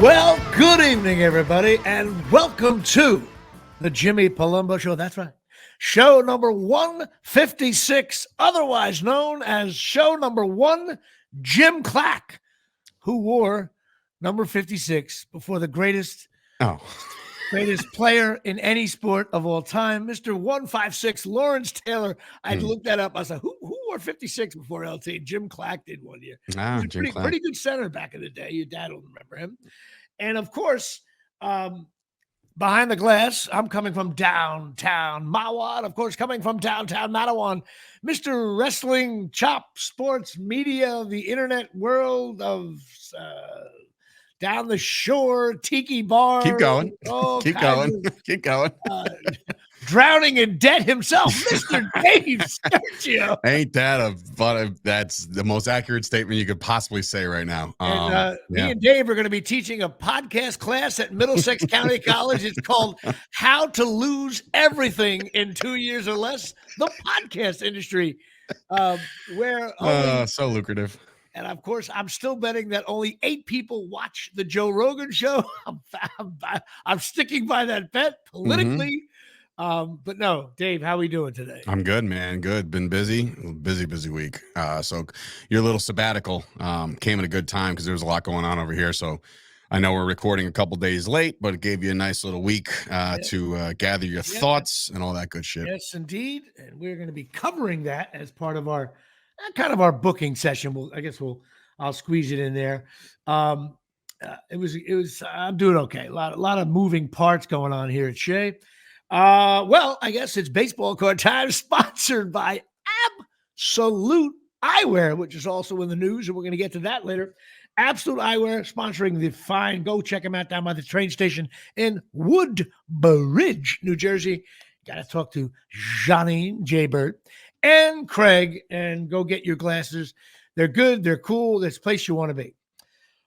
Well, good evening, everybody, and welcome to the Jimmy Palumbo Show. That's right. Show number 156, otherwise known as show number one, Jim Clack, who wore number 56 before the greatest player in any sport of all time, Mr. 156, Lawrence Taylor. I had to look that up. I was like, who wore 56 before LT? Jim Clack did one year. He was a pretty good center back in the day. Your dad will remember him. And of course, behind the glass, I'm coming from downtown Mawad. Of course, coming from downtown Mattawan, Mr. Wrestling Chop Sports Media, the internet world of down the shore, tiki bar. Keep going. Keep going. Keep going. Drowning in debt himself, Mr. Dave Sergio. Ain't that that's the most accurate statement you could possibly say right now. Me and Dave are going to be teaching a podcast class at Middlesex County College. It's called How to Lose Everything in 2 years or Less, the podcast industry, where so lucrative. And of course, I'm still betting that only 8 people watch the Joe Rogan show. I'm sticking by that bet politically. Mm-hmm. But no, Dave, how are we doing today? I'm good, man. Good. Been busy week. So your little sabbatical came at a good time because there was a lot going on over here. So I know we're recording a couple days late, but it gave you a nice little week to gather your thoughts and all that good shit. Yes, indeed. And we're going to be covering that as part of our kind of our booking session. I'll squeeze it in there. It was. I'm doing okay. A lot of moving parts going on here at Shea. Well, I guess it's baseball card time, sponsored by Absolute Eyewear, which is also in the news, and we're going to get to that later. Absolute Eyewear sponsoring the fine. Go check them out down by the train station in Woodbridge, New Jersey. Got to talk to Janine Jaybird and Craig, and go get your glasses. They're good. They're cool. That's the place you want to be.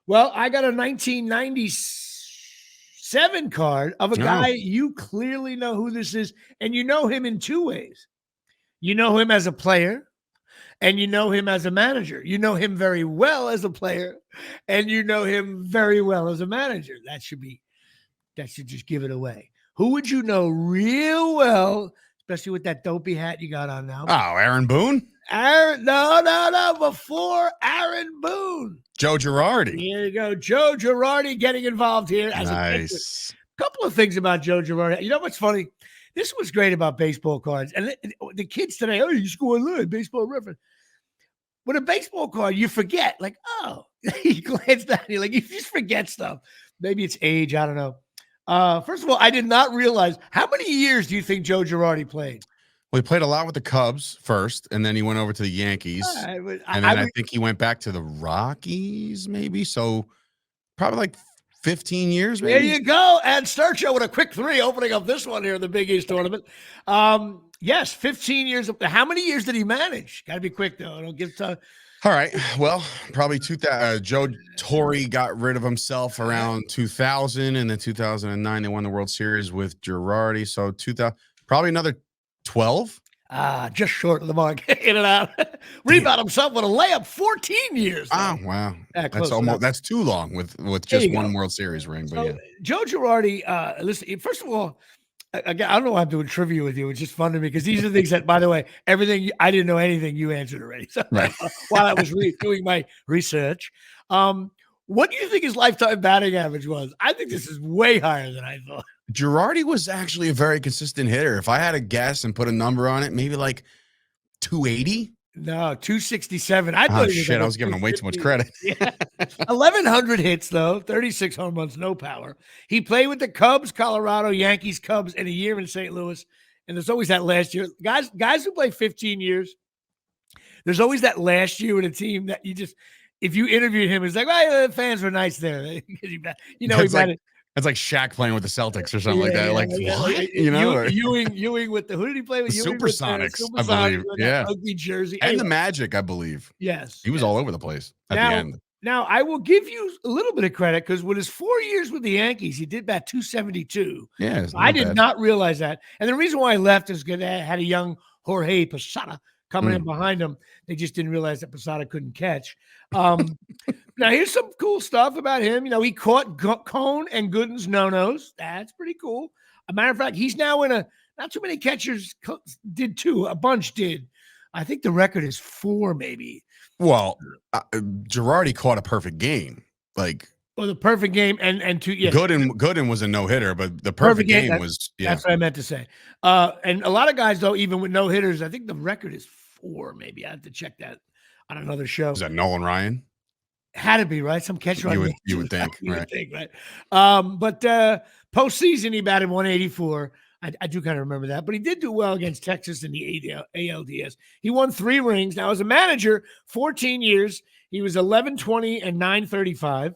Well, I got a 1997 card of a guy. You clearly know who this is, and you know him in two ways. You know him as a player, and you know him as a manager. You know him very well as a player, and you know him very well as a manager. That should just give it away. Who would you know real well, especially with that dopey hat you got on now? Oh, Aaron Boone? No. Before Aaron Boone. Joe Girardi. Here you go. Joe Girardi getting involved here. Nice. A couple of things about Joe Girardi. You know what's funny? This was great about baseball cards. And the kids today, you score online, baseball reference. With a baseball card, you forget. Like, you glance down, you just forget stuff. Maybe it's age. I don't know. First of all, I did not realize, how many years do you think Joe Girardi played? Well, he played a lot with the Cubs first, and then he went over to the Yankees. I think he went back to the Rockies, maybe. So probably like 15 years, maybe. There you go. And Sergio with a quick 3 opening up this one here in the Big East tournament. Yes, 15 years. How many years did he manage? Got to be quick, though. I don't give time. All right. Well, probably Joe Torre got rid of himself around 2000, and then 2009 they won the World Series with Girardi. So 2000, probably another 12. Just short of the mark. In and out. Rebound himself with a layup. 14 years. Oh, wow. That's too long with just one World Series ring. But so, Joe Girardi, listen, first of all, I don't know why I'm doing trivia with you. It's just fun to me because these are the things that, by the way, everything I didn't know anything you answered already. So right. While I was doing my research, what do you think his lifetime batting average was? I think this is way higher than I thought. Girardi was actually a very consistent hitter. If I had to guess and put a number on it, maybe like 280. No, 267. I was giving him way too much credit. Yeah. 1,100 hits, though, 36 home runs, no power. He played with the Cubs, Colorado, Yankees, Cubs, and a year in St. Louis. And there's always that last year. Guys who play 15 years, there's always that last year with a team that you just, if you interviewed him, it's like, well, the fans were nice there. It's like Shaq playing with the Celtics or something like that. What? Ewing with who did he play with? The Supersonics, I believe. Yeah. Ugly jersey. And the Magic, I believe. Yes. He was all over the place at the end. Now, I will give you a little bit of credit because with his 4 years with the Yankees, he did bat 272. Yeah. I did not realize that. And the reason why I left is because I had a young Jorge Posada coming in behind him. They just didn't realize that Posada couldn't catch. Now, here's some cool stuff about him. He caught Cone and Gooden's no-nos. That's pretty cool. A matter of fact, he's now in not too many catchers did too. A bunch did. I think the record is 4, maybe. Well, Girardi caught a perfect game. The perfect game and 2. Yeah, Gooden was a no-hitter, but the perfect game was. Yeah. That's what I meant to say. And a lot of guys, though, even with no-hitters, I think the record is 4, maybe. I have to check that on another show. Is that Nolan Ryan? Had to be, right? Some catcher. You would think, right? But postseason, he batted 184. I do kind of remember that, but he did do well against Texas in the ALDS. He won 3 rings. Now, as a manager, 14 years, he was 11-20 and 935.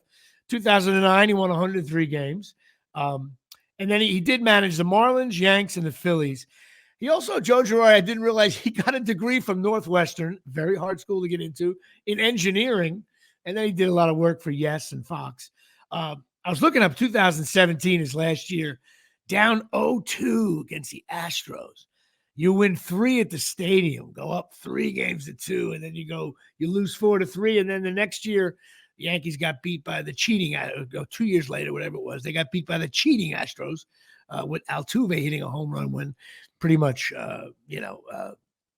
2009, he won 103 games. And then he did manage the Marlins, Yanks, and the Phillies. He also, Joe Girardi, I didn't realize he got a degree from Northwestern, very hard school to get into, in engineering. And then he did a lot of work for Yes and Fox. I was looking up 2017, his last year, down 0-2 against the Astros. You win 3 at the stadium, go up 3 games to 2, and then you lose 4-3. And then the next year, the Yankees got beat by the cheating, 2 years later, whatever it was. They got beat by the cheating Astros with Altuve hitting a home run when pretty much,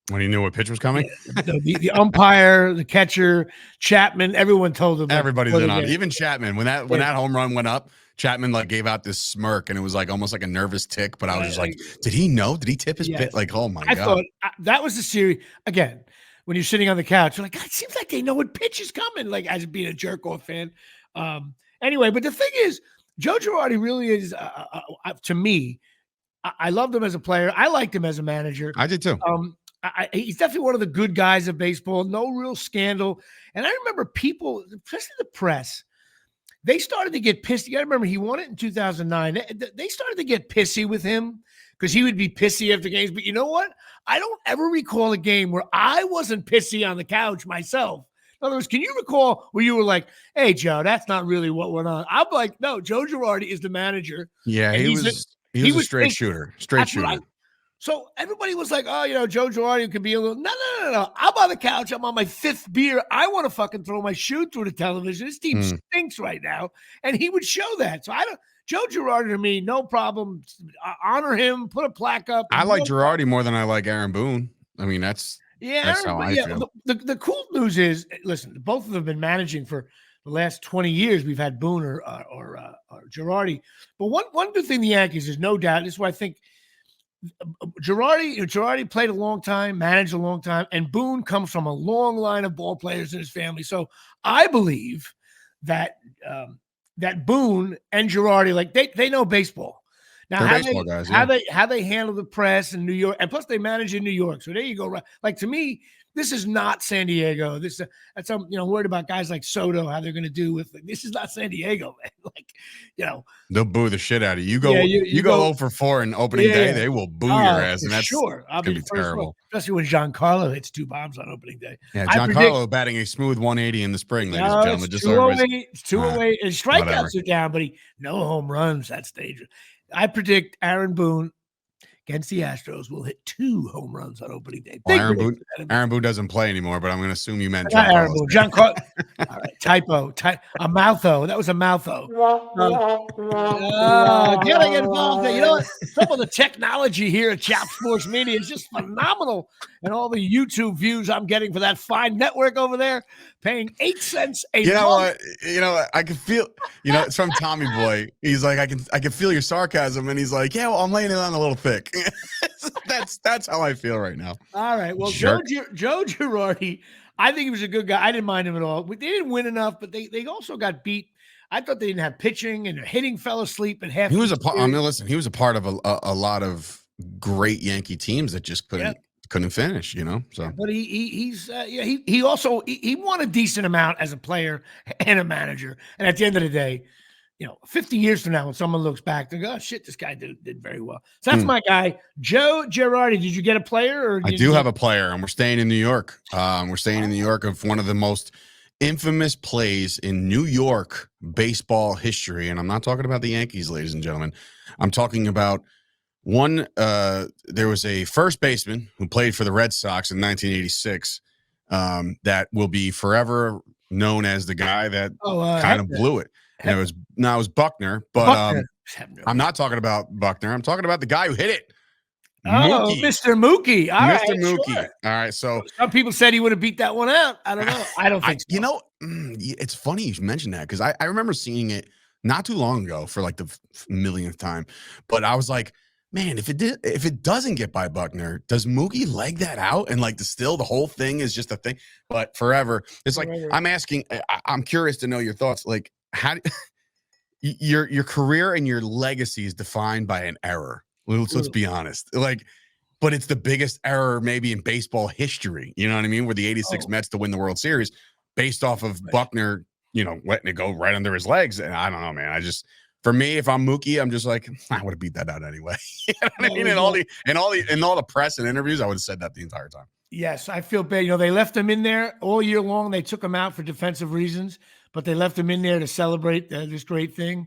when he knew what pitch was coming? Yeah, the umpire, the catcher, Chapman, everyone told him. Everybody's in on it. Even Chapman, when that home run went up, Chapman gave out this smirk, and it was almost like a nervous tick. But I was just like, did he know? Did he tip his pitch? Oh my God. I thought that was the series. Again, when you're sitting on the couch, you're like, God, it seems like they know what pitch is coming, as being a jerk-off fan. Anyway, but the thing is, Joe Girardi really is, to me, I loved him as a player. I liked him as a manager. I did too. He's definitely one of the good guys of baseball. No real scandal. And I remember people, especially the press, they started to get pissed. You got to remember, he won it in 2009. They started to get pissy with him because he would be pissy after games. But you know what? I don't ever recall a game where I wasn't pissy on the couch myself. In other words, can you recall where you were like, hey, Joe, that's not really what went on? I'm like, no, Joe Girardi is the manager. Yeah, he was a straight shooter. Straight shooter. So everybody was like, oh, Joe Girardi could be a little, no. I'm on the couch. I'm on my 5th beer. I want to fucking throw my shoe through the television. This team stinks right now. And he would show that. So Joe Girardi to me, no problem. Honor him, put a plaque up. I like Girardi more than I like Aaron Boone. I mean, that's how I feel. The cool news is, listen, both of them have been managing for the last 20 years. We've had Boone or Girardi. But one good thing the Yankees is no doubt, this is why I think Girardi played a long time, managed a long time, and Boone comes from a long line of ball players in his family. So I believe that that Boone and Girardi, they know baseball. Now, how they handle the press in New York, and plus they manage in New York. So there you go. To me, this is not San Diego. That's worried about guys like Soto, how they're going to do with. This is not San Diego, man. They'll boo the shit out of you. You go 0-4 in opening day, they will boo your ass, and that's sure. I'll be terrible. One. Especially when Giancarlo hits 2 bombs on opening day. Yeah, Giancarlo batting a smooth 180 in the spring, ladies and gentlemen. Just 208, 208, and strikeouts are down, but no home runs. That's dangerous. I predict Aaron Boone against the Astros will hit 2 home runs on opening day. Well, Aaron Boone doesn't play anymore, but I'm going to assume you meant John Aaron Boone. Giancarlo. All right, typo. A moutho. That was a moutho. Can I get involved? You know what? Some of the technology here at Chop Sports Media is just phenomenal, and all the YouTube views I'm getting for that fine network over there, paying 8 cents a month. What? I can feel. It's from Tommy Boy. He's like, I can feel your sarcasm, and he's like, yeah, well, I'm laying it on a little thick. That's how I feel right now. All right. Well, Joe Girardi, I think he was a good guy. I didn't mind him at all. They didn't win enough, but they also got beat. I thought they didn't have pitching, and their hitting fell asleep at half. He was a part. Listen, he was a part of a lot of great Yankee teams that just couldn't finish. So, but he also won a decent amount as a player and a manager. And at the end of the day, 50 years from now, when someone looks back, they go, oh, shit, this guy did very well. So that's my guy, Joe Girardi. Did you get a player? Or I do have a player, and we're staying in New York. We're staying in New York of one of the most infamous plays in New York baseball history. And I'm not talking about the Yankees, ladies and gentlemen. I'm talking about There was a first baseman who played for the Red Sox in 1986 that will be forever known as the guy that kind of blew it. And it was Buckner, but I'm not talking about Buckner. I'm talking about the guy who hit it. Mookie. Mr. Mookie. All right, Mr. Mookie. Sure. All right. So some people said he would have beat that one out. I don't know. I don't think so. You know, it's funny you mentioned that because I remember seeing it not too long ago for like the millionth time. But I was like, man, if it doesn't get by Buckner, does Mookie leg that out? And like the whole thing is just a thing. But forever, it's like I'm curious to know your thoughts. Like, how your career and your legacy is defined by an error. Let's be honest. Like, but it's the biggest error maybe in baseball history. You know what I mean? Where the 86 Mets to win the World Series based off of Buckner, letting it go right under his legs. And I don't know, man. For me, if I'm Mookie, I'm just like, I would have beat that out anyway. You know what I mean? In all the press and interviews, I would have said that the entire time. Yes, I feel bad. They left him in there all year long. They took him out for defensive reasons, but they left him in there to celebrate this great thing.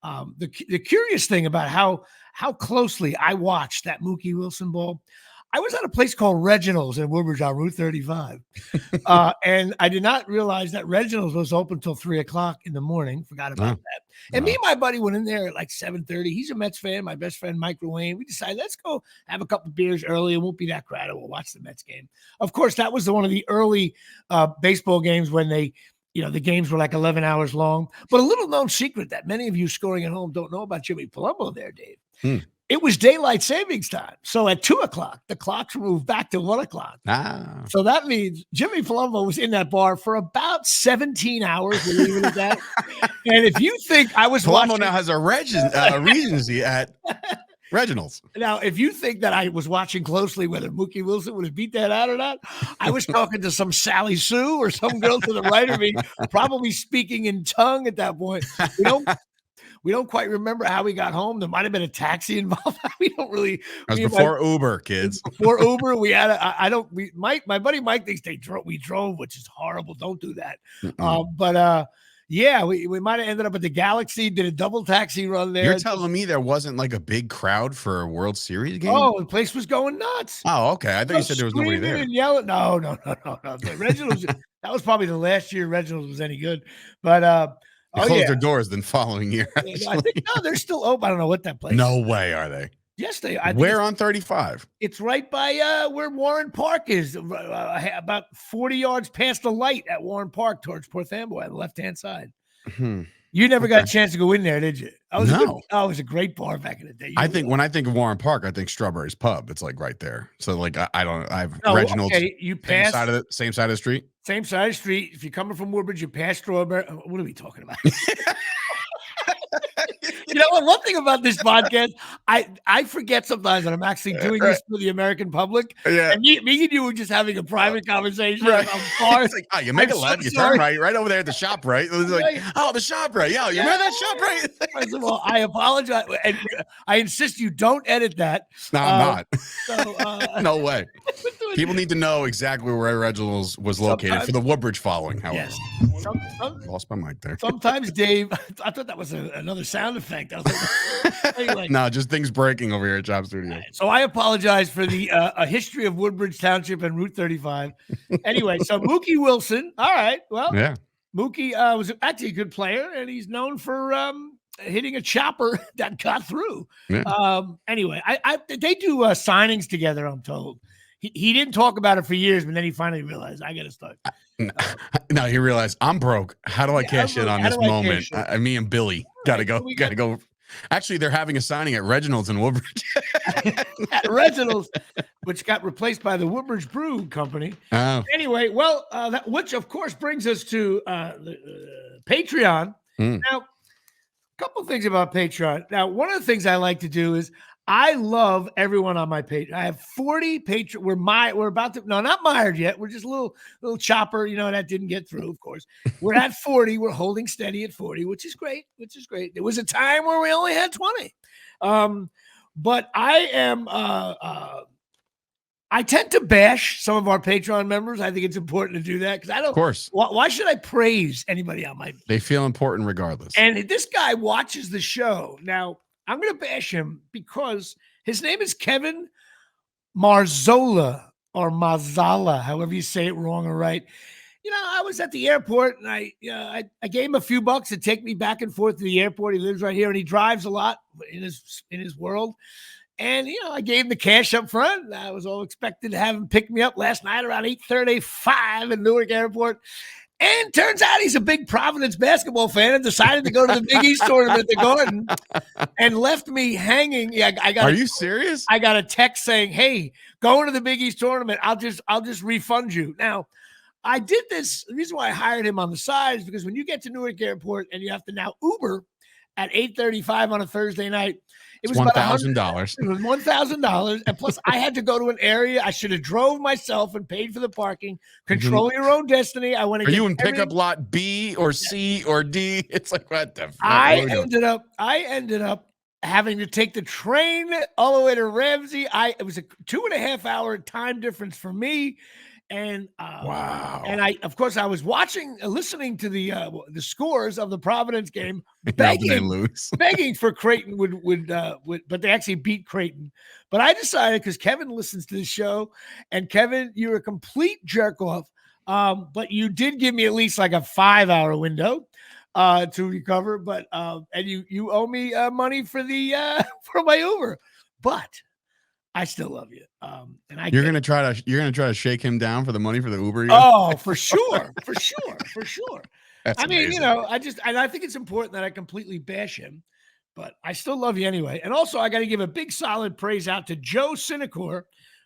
The curious thing about how closely I watched that Mookie Wilson ball, I was at a place called Reginald's in Woodbridge on Route 35. And I did not realize that Reginald's was open until 3:00 in the morning. Forgot about that. And me and my buddy went in there at like 7:30. He's a Mets fan. My best friend, Mike Ruane. We decided, let's go have a couple beers early. It won't be that crowded. We'll watch the Mets game. Of course, that was one of the early baseball games when the games were like 11 hours long. But a little known secret that many of you scoring at home don't know about Jimmy Palumbo there, Dave. It was daylight savings time. So at 2:00, the clocks moved back to 1:00. So that means Jimmy Palumbo was in that bar for about 17 hours. We'll leave it at that. And if you think I was Palumbo now has a Regency at Reginald's. Now, if you think that I was watching closely whether Mookie Wilson would have beat that out or not, I was talking to some Sally Sue or some girl to the right of me, probably speaking in tongue at that point. We don't quite remember how we got home. There might have been a taxi involved. We don't really. It was before Uber, kids. Before Uber, we had my buddy Mike thinks we drove, which is horrible. Don't do that. Yeah, we might have ended up at the Galaxy, did a double taxi run there. You're telling me there wasn't like a big crowd for a World Series game? Oh, the place was going nuts. Oh, okay. I thought you said there was nobody there. And yelling. No. Reginald's, that was probably the last year Reginald's was any good. But they closed their doors the following year. I think they're still open. I don't know what that place. No way, are they? Yes, they. Where on 35? It's right by where Warren Park is, about 40 yards past the light at Warren Park towards Port Amboy on the left-hand side. You never got a chance to go in there, did you? No. It was a great bar back in the day. When I think of Warren Park, I think Strawberry's Pub. It's like right there. So like I've Reginald's. Okay, you pass same side of the street. Same side of the street. If you're coming from Woodbridge, you pass Strawberry. What are we talking about? You know what? One thing about this podcast, I forget sometimes that I'm actually doing this for the American public. Yeah. And me and you were just having a private conversation about bars. It's like, you make a left, you turn right over there at the shop, right? It was like, the shop, right? Yeah, you remember that shop, right? First of all, I apologize. And I insist you don't edit that. No, I'm not. So, no way. People need to know exactly where Reginald's was located for the Woodbridge following, however. Yes. Lost my mic there. Sometimes, Dave, I thought that was another sound effect. I was like, anyway. No, just things breaking over here at Job Studio. Right, so I apologize for the a history of Woodbridge Township and Route 35. Anyway, so Mookie Wilson. All right. Well, yeah. Mookie was actually a good player, and he's known for hitting a chopper that got through. Yeah. Anyway, they do signings together, I'm told. He didn't talk about it for years, but then he finally realized I got to start. No, he realized I'm broke. How do I cash in on this moment? Me and Billy got to go. Actually, they're having a signing at Reginald's in Woodbridge. At Reginald's, which got replaced by the Woodbridge Brew Company. Oh. Anyway, well, which of course brings us to the Patreon. Now, a couple things about Patreon. Now, one of the things I like to do is I love everyone on my page. I have 40 Patreon. We're about to, no, not mired yet. We're just a little chopper, that didn't get through, of course. We're at 40. We're holding steady at 40, which is great. There was a time where we only had 20. But I am, I tend to bash some of our Patreon members. I think it's important to do that because I don't. Of course. Why should I praise anybody on my? They feel important regardless. And this guy watches the show now. I'm going to bash him because His name is Kevin Marzola or Mazzala, however you say it, wrong or right. I was at the airport and I gave him a few bucks to take me back and forth to the airport. He lives right here and he drives a lot in his world. And I gave him the cash up front. I was all expected to have him pick me up last night around 8:35 in Newark Airport. And turns out he's a big Providence basketball fan and decided to go to the Big East tournament at the Garden and left me hanging. Yeah, Are you serious? I got a text saying, "Hey, going to the Big East tournament. I'll just refund you." Now, I did this. The reason why I hired him on the side is because when you get to Newark Airport and you have to now Uber at 8:35 on a Thursday night, it was $1,000. It was $1,000, and plus I had to go to an area. I should have drove myself and paid for the parking. Control your own destiny. I went. Are you in pickup lot B or C or D? It's like what the fuck? I ended up having to take the train all the way to Ramsey. It was a 2.5 hour time difference for me. And wow! And I was listening to the scores of the Providence game, begging for Creighton would, but they actually beat Creighton. But I decided because Kevin listens to the show, and Kevin, you're a complete jerk off. But you did give me at least like a 5-hour window to recover. But and you owe me money for the for my Uber, but I still love you. And you're gonna try to shake him down for the money for the Uber. Oh, for sure. That's amazing. I think it's important that I completely bash him, but I still love you anyway. And also, I got to give a big solid praise out to Joe Sinecor,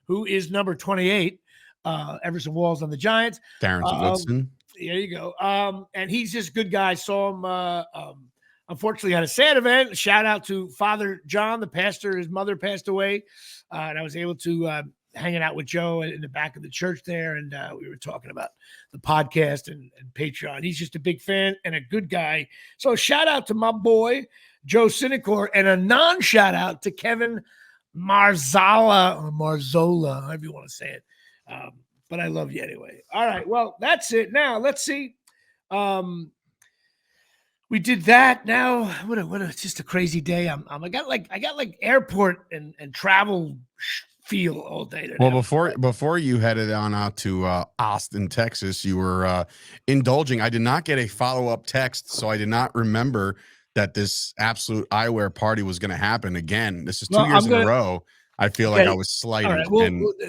who is number 28, Everson Walls on the Giants. Darren Woodson. There you go. And he's just a good guy. Saw him. Unfortunately, at a sad event. Shout out to Father John, the pastor. His mother passed away, and I was able to hanging out with Joe in the back of the church there, and we were talking about the podcast and Patreon. He's just a big fan and a good guy. So shout out to my boy Joe Sinecor, and a non-shout out to Kevin Marzola, however you want to say it. But I love you anyway. All right, well, that's it. Now let's see. We did that. Now, it's just a crazy day. I got like airport and travel feel all day today. Well, before you headed on out to Austin, Texas, you were indulging. I did not get a follow-up text, so I did not remember that this Absolute Eyewear party was going to happen again. This is 2 years in a row. I feel like I was slighted. All right,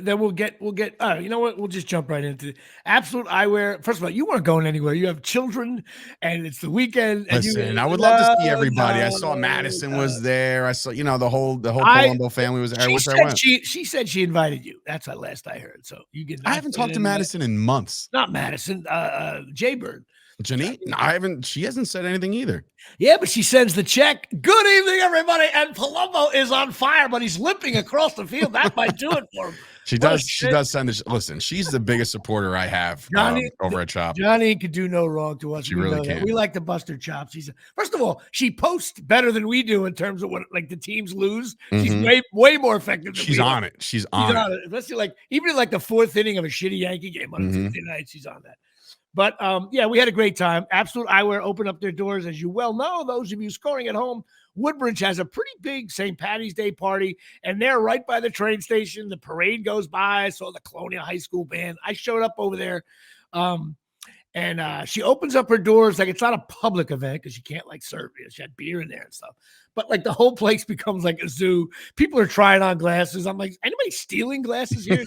then we'll get. You know what? We'll just jump right into it. Absolute Eyewear. First of all, you weren't going anywhere. You have children, and it's the weekend. Listen, I would love to see everybody. I saw Madison was there. I saw, the whole Palumbo family was there. She said she invited you. That's the last I heard. So you get. I haven't talked to Madison in months. Not Madison. Jaybird. Janine? No, I haven't. She hasn't said anything either. Yeah, but she sends the check. Good evening, everybody. And Palumbo is on fire, but he's limping across the field. That might do it for him. She does send this. Listen, she's the biggest supporter I have over at Chop. Johnny could do no wrong to us. She really can. We like to bust her chops. First of all, she posts better than we do in terms of what the teams lose. She's way more effective. She's on it. She's on it. Especially even the fourth inning of a shitty Yankee game on a Tuesday night. She's on that. But, we had a great time. Absolute Eyewear opened up their doors. As you well know, those of you scoring at home, Woodbridge has a pretty big St. Patty's Day party, and they're right by the train station. The parade goes by. I saw the Colonial High School band. I showed up over there, and she opens up her doors. It's not a public event because she can't, serve you. She had beer in there and stuff. But, the whole place becomes like a zoo. People are trying on glasses. I'm like, anybody stealing glasses here?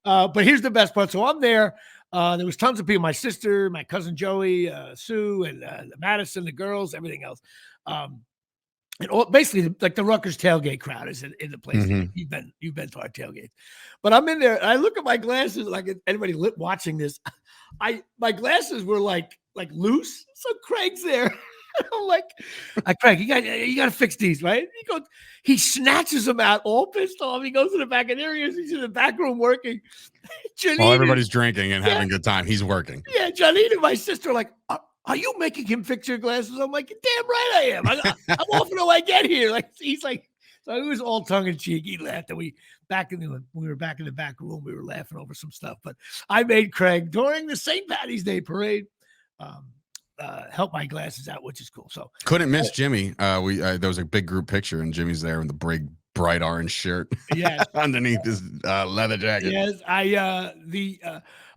But here's the best part. So I'm there. There was tons of people, my sister, my cousin Joey, Sue, and Madison, the girls, everything else. And basically, the Rutgers tailgate crowd is in the place. You've been to our tailgate. But I'm in there, and I look at my glasses, anybody watching this, my glasses were like loose. So Craig's there. I'm like, Craig, you got to fix these, right? He snatches them out, all pissed off. He goes to the back, and there he is. He's in the back room working. While everybody's drinking and having a good time, he's working. Yeah, Janine and my sister are like, are you making him fix your glasses? I'm like, damn right I am. I'm off until I get here. He's like, so it was all tongue in cheek. He laughed, and we were back in the back room. We were laughing over some stuff. But I made Craig during the St. Patty's Day parade. Help my glasses out, which is cool. So couldn't miss Jimmy. There was a big group picture, and Jimmy's there in the brig bright orange shirt. Yes. Underneath his leather jacket. Yes.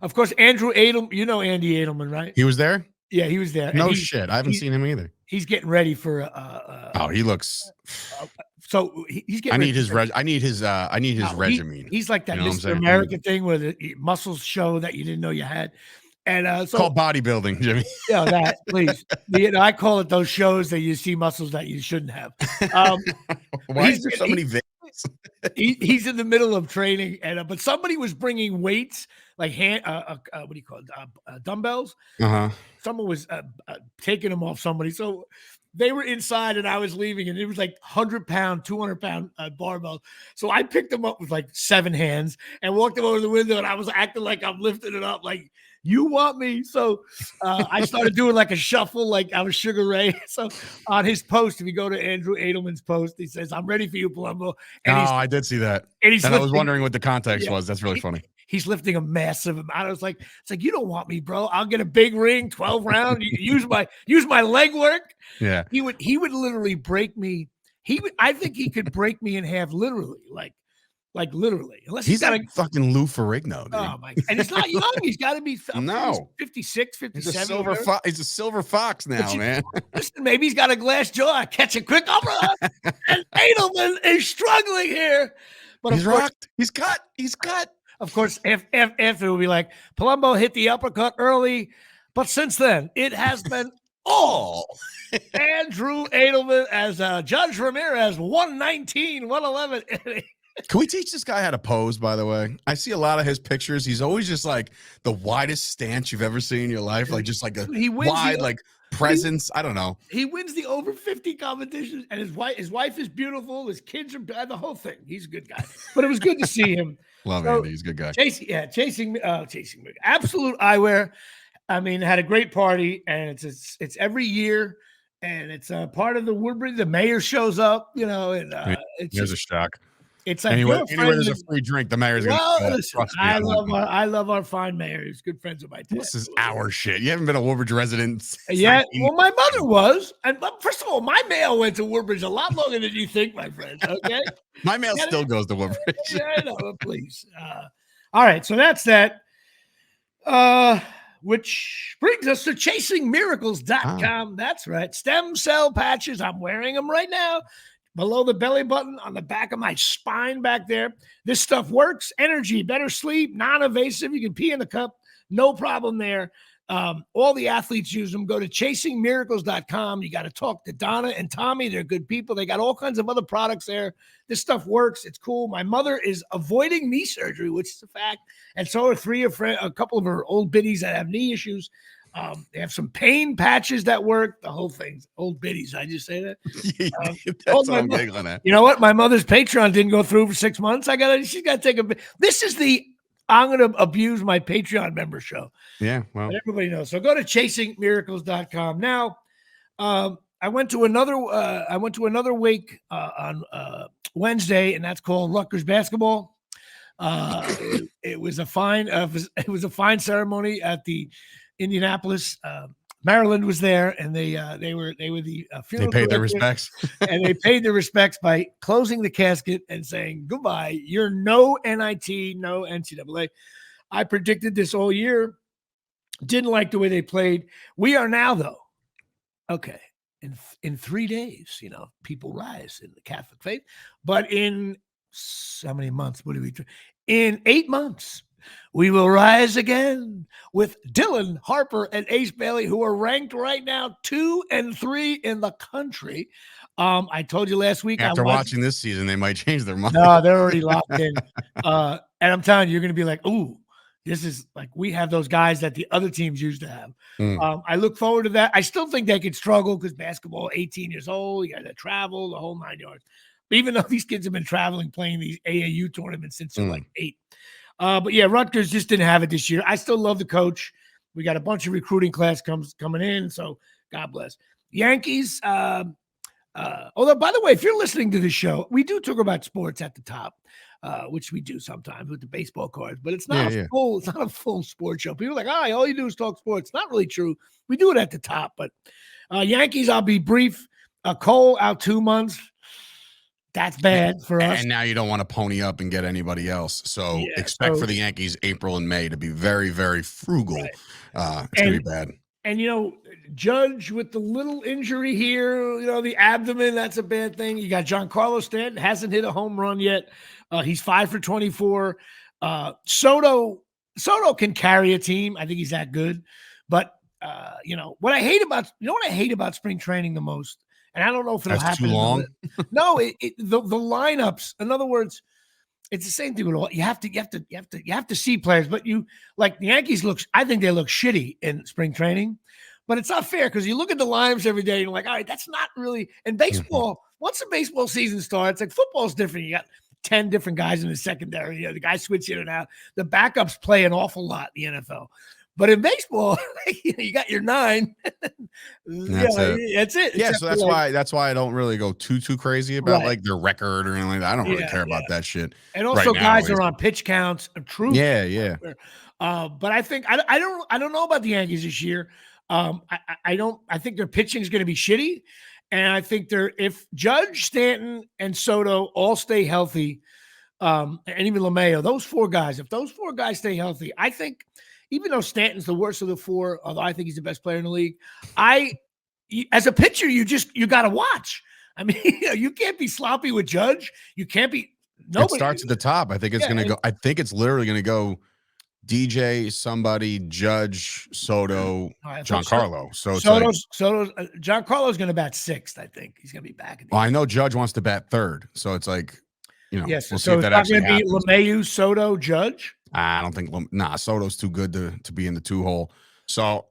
Of course, Andrew Edelman, you know Andy Edelman, right? He was there? Yeah, he was there. No shit. I haven't seen him either. He's getting ready for Oh, he looks he's getting I ready need his I need his regimen. He's like that You know what I'm Mr. saying? America thing where the muscles show that you didn't know you had. And It's called bodybuilding, Jimmy. yeah, that please. I call it those shows that you see muscles that you shouldn't have. Why is there so many videos? He's in the middle of training, and but somebody was bringing weights like what do you call it? Dumbbells. Someone was taking them off somebody, so they were inside, and I was leaving, and it was like 100-pound, 200-pound barbell. So I picked them up with like 7 hands and walked them over the window, and I was acting like I'm lifting it up, like you want me. So I started doing like a shuffle, like I was Sugar Ray. So on his post, if you go to Andrew Edelman's post, he says, "I'm ready for you, Palumbo." And I did see that. And I was wondering what the context was. That's really funny. He's lifting a massive amount. I was like, it's like, you don't want me, bro. I'll get a big ring, 12 round. Use my leg work. Yeah. He would literally break me. I think he could break me in half, literally, like literally. Unless he's like fucking Lou Ferrigno, dude. Oh my! And he's not young. He's got to be 56, 57. He's a silver fox now, man. Listen, maybe he's got a glass jaw. I catch a quick uppercut, and Edelman is struggling here. But he's rocked. He's cut. He's cut. Of course, after it will be like, Palumbo hit the uppercut early, but since then, it has been all Andrew Edelman as Judge Ramirez, 119, 111. Can we teach this guy how to pose, by the way? I see a lot of his pictures. He's always just like the widest stance you've ever seen in your life. Like just like a wide, like presence. I don't know. He wins the over 50 competition, and his wife is beautiful. His kids are the whole thing. He's a good guy. But it was good to see him. Love Andy. He's a good guy. Chasing Absolute Eyewear. I mean, had a great party, and it's every year, and it's part of the Woodbridge. The mayor shows up, and it's a shock. It's like anyway, there's a free drink. The mayor's gonna. I love our fine mayor. He's good friends with my dad. This is our shit. You haven't been a Woodbridge resident. Yeah, well, my mother was, and first of all, my mail went to Woodbridge a lot longer than you think, my friend. Okay, my mail still goes to Woodbridge. Yeah, I know. Please. All right, so that's that. Which brings us to chasingmiracles.com. That's right. Stem cell patches. I'm wearing them right now. Below the belly button, on the back of my spine back there. This stuff works. Energy, better sleep, non-invasive. You can pee in the cup. No problem there. All the athletes use them. Go to chasingmiracles.com. You got to talk to Donna and Tommy. They're good people. They got all kinds of other products there. This stuff works. It's cool. My mother is avoiding knee surgery, which is a fact. And so are a couple of her old biddies that have knee issues. They have some pain patches that work. The whole thing's old biddies. I just say that. That's what I'm giggling at. You know what? My mother's Patreon didn't go through for 6 months. She's got to take I'm going to abuse my Patreon member show. Yeah. Well, but everybody knows. So go to chasingmiracles.com. Now, I went to another wake on Wednesday, and that's called Rutgers basketball. It was a fine ceremony at the Indianapolis. Maryland was there, and they were the funeral. They paid their respects, and they paid their respects by closing the casket and saying goodbye. You're no NIT, no NCAA. I predicted this all year. Didn't like the way they played. We are now, though. Okay, in 3 days, people rise in the Catholic faith, but in how many months? What do we do? In 8 months. We will rise again with Dylan Harper and Ace Bailey, who are ranked right now 2 and 3 in the country. I told you last week. After watching this season, they might change their mind. No, they're already locked in. And I'm telling you, you're going to be like, ooh, this is like we have those guys that the other teams used to have. I look forward to that. I still think they could struggle because basketball, 18 years old, you got to travel the whole 9 yards. But even though these kids have been traveling, playing these AAU tournaments since they're like 8. But yeah, Rutgers just didn't have it this year. I still love the coach. We got a bunch of recruiting class coming in, so God bless. Yankees. Although, by the way, if you're listening to this show, we do talk about sports at the top, which we do sometimes with the baseball cards. But it's not It's not a full sports show. People are like, all you do is talk sports. Not really true. We do it at the top. But Yankees, I'll be brief. Cole out 2 months. That's bad for us. And now you don't want to pony up and get anybody else. So expect for the Yankees April and May to be very, very frugal. Right. It's going to be bad. And, Judge with the little injury here, the abdomen, that's a bad thing. You got Giancarlo Stanton, hasn't hit a home run yet. He's 5 for 24. Soto can carry a team. I think he's that good. But, what I hate about spring training the most, and I don't know if it'll happen. Too long? No, the lineups, in other words, it's the same thing with all. You have to see players, but like the Yankees I think they look shitty in spring training, but it's not fair because you look at the lineups every day and you're like, all right, that's not really. And baseball, once the baseball season starts, like football's different. You got 10 different guys in the secondary. The guys switch in and out. The backups play an awful lot in the NFL. But in baseball, you got your 9. That's it. Yeah, so that's why I don't really go too crazy about like their record or anything like that. I don't really care about that shit. And also, guys are on pitch counts. True. Yeah. But I think I don't know about the Yankees this year. I think their pitching is going to be shitty, and I think if Judge, Stanton, and Soto all stay healthy, and even LeMayo, those 4 guys, if those 4 guys stay healthy, I think. Even though Stanton's the worst of the 4, although I think he's the best player in the league, as a pitcher, you got to watch. I mean, you can't be sloppy with Judge. You can't be. Nobody. It starts at the top. I think it's going to go. I think it's literally going to go DJ, somebody, Judge, Soto, Giancarlo. So it's Giancarlo's going to bat 6th. I think he's going to be back. I know Judge wants to bat 3rd, so it's like, yes. We'll see if that actually happens. LeMayu, Soto, Judge. I don't think Soto's too good to be in the 2-hole. So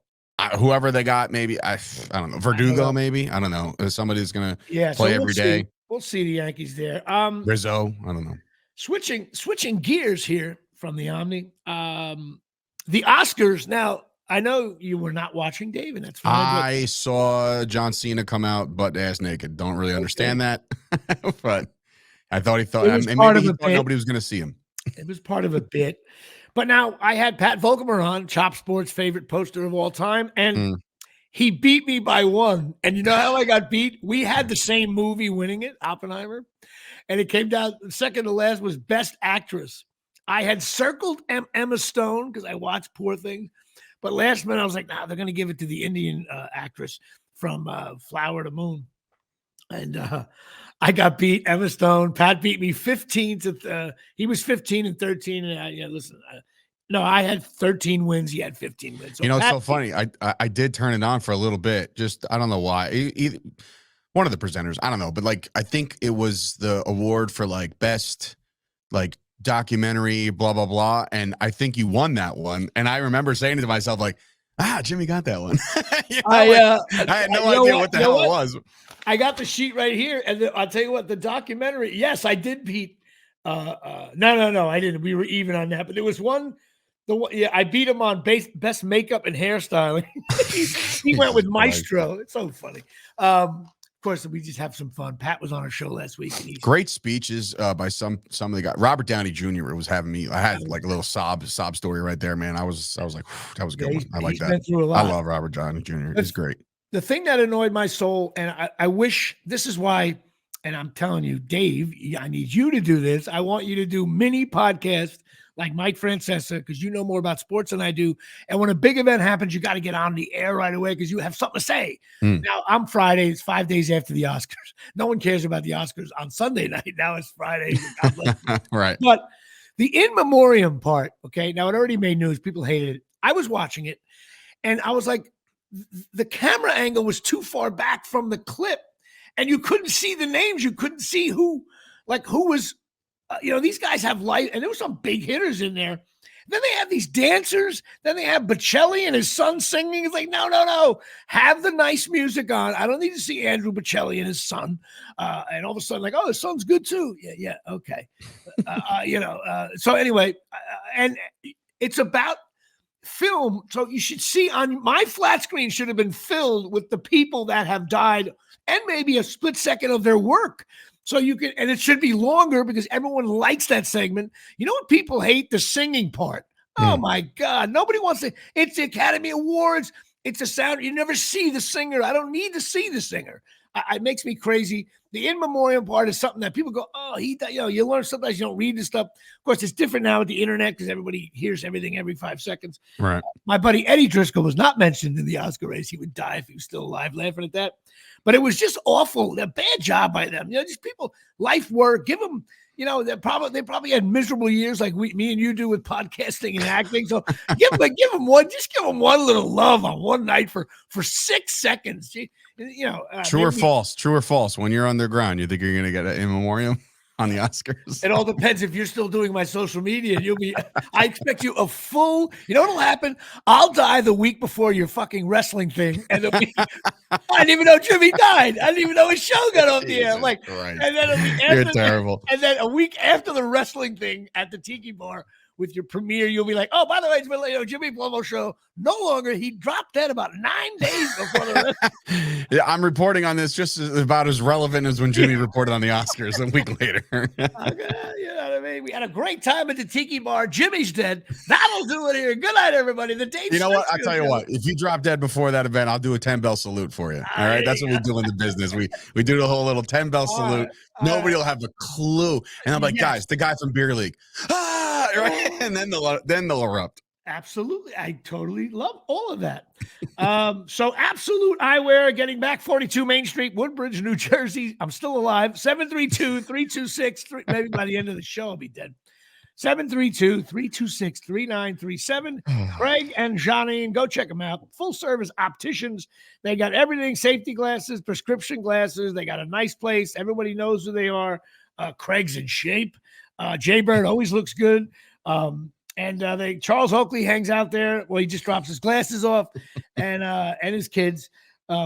whoever they got, maybe I don't know. Verdugo, maybe, I don't know. Somebody that's gonna play every day. We'll see the Yankees there. Rizzo, I don't know. Switching gears here from the Omni. The Oscars. Now I know you were not watching, Dave, and that's fine. I saw John Cena come out butt ass naked. Don't really understand that, but I thought maybe he thought nobody was gonna see him. It was part of a bit. But now I had Pat Volkmer on, Chop Sports' favorite poster of all time, and he beat me by 1. And you know how I got beat? We had the same movie winning it, Oppenheimer, and it came down second to last was Best Actress. I had circled Emma Stone because I watched Poor Things, but last minute I was like, nah, they're going to give it to the Indian actress from Flower to Moon. And I got beat. Emma Stone. Pat beat me 15 to. He was 15 and 13. And listen. No, I had 13 wins. He had 15 wins. So it's so funny. I did turn it on for a little bit. Just I don't know why. One of the presenters. I don't know, but like I think it was the award for like best like documentary. Blah blah blah. And I think you won that one. And I remember saying to myself like, Jimmy got that one. I had no idea what the hell it was. I got the sheet right here, and I'll tell you what, the documentary. Yes, I did beat. No, I didn't. We were even on that, but there was one. I beat him on best makeup and hairstyling. he went with Maestro. It's so funny. Of course, we just have some fun. Pat was on our show last week. Great speeches by some of the guys. Robert Downey Jr. was having me. I had like a little sob story right there, man. I was like, that was a good one. I like that. I love Robert Downey Jr. He's great. The thing that annoyed my soul, and I wish this is why, and I'm telling you, Dave, I need you to do this. I want you to do mini podcasts like Mike Francesa, because you know more about sports than I do. And when a big event happens, you got to get on the air right away because you have something to say. Now, I'm Friday. It's 5 days after the Oscars. No one cares about the Oscars on Sunday night. Now it's Friday. Right. But the in memoriam part, okay, now it already made news. People hated it. I was watching it, and I was like, the camera angle was too far back from the clip, and you couldn't see the names. You couldn't see who was, these guys have light, and there were some big hitters in there. Then they have these dancers. Then they have Bocelli and his son singing. It's like, no. Have the nice music on. I don't need to see Andrew Bocelli and his son. And all of a sudden, like, oh, his son's good too. Yeah, okay. So anyway, and it's about film, so you should see on my flat screen should have been filled with the people that have died and maybe a split second of their work, so you can, and it should be longer because everyone likes that segment. You know what people hate? The singing part. Oh my God, nobody wants to. It's the Academy Awards. It's a sound. You never see the singer. I don't need to see the singer. It makes me crazy. The in memoriam part is something that people go, oh, you learn sometimes you don't read this stuff. Of course, it's different now with the internet because everybody hears everything every 5 seconons. Right. My buddy Eddie Driscoll was not mentioned in the Oscar race. He would die if he was still alive, laughing at that. But it was just awful. A bad job by them. Just people, life work, give them, they probably had miserable years like me and you do with podcasting and acting. So give them one little love on one night for 6 seconds. True or false? True or false? When you're underground, you think you're going to get an in memoriam on the Oscars? It all depends if you're still doing my social media. I expect you a full, what'll happen? I'll die the week before your fucking wrestling thing. And I didn't even know Jimmy died. I didn't even know his show got off the air. Like, right. And then a week after you're terrible. And then a week after the wrestling thing at the Tiki Bar with your premiere, you'll be like, oh, by the way, it's Jimmy Palumbo Show. No longer. He dropped dead about 9 days before the wrestling. Yeah, I'm reporting on this just about as relevant as when Jimmy reported on the Oscars a week later. You know what I mean? We had a great time at the Tiki Bar. Jimmy's dead. That'll do it here. Good night, everybody. The date's You know what? I'll tell you what. If you drop dead before that event, I'll do a 10-bell salute for you. All right? That's what we do in the business. We do the whole little 10-bell salute. Nobody will have a clue. And I'm like, guys, the guy from Beer League. Right? And then they'll erupt. Absolutely. I totally love all of that. So Absolute Eyewear getting back 42 Main Street, Woodbridge, New Jersey. I'm still alive. 732-326. Maybe by the end of the show, I'll be dead. 732-326-3937. Craig and Johnny, and go check them out. Full service opticians. They got everything, safety glasses, prescription glasses. They got a nice place. Everybody knows who they are. Craig's in shape. Jay Bird always looks good. And Charles Oakley hangs out there. Well, he just drops his glasses off, and his kids.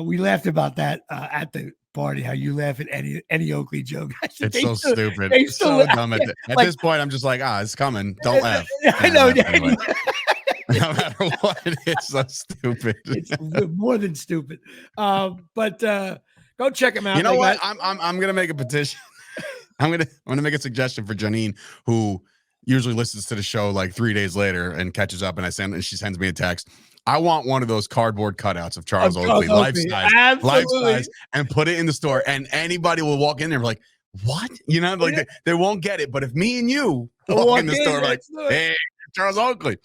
We laughed about that at the party. How you laugh at any Oakley joke? It's so stupid. It's so dumb. At this point, I'm just like, it's coming. Don't laugh. I know. Anyway. No matter what, it's so stupid. It's more than stupid. But go check them out. You know what? I'm gonna make a petition. I'm gonna make a suggestion for Janine, who usually listens to the show like 3 days later and catches up, and she sends me a text. I want one of those cardboard cutouts of Charles Oakley, life size, and put it in the store, and anybody will walk in there and be like, what? Like they won't get it. But if me and you walk in the store like, hey, Charles Oakley.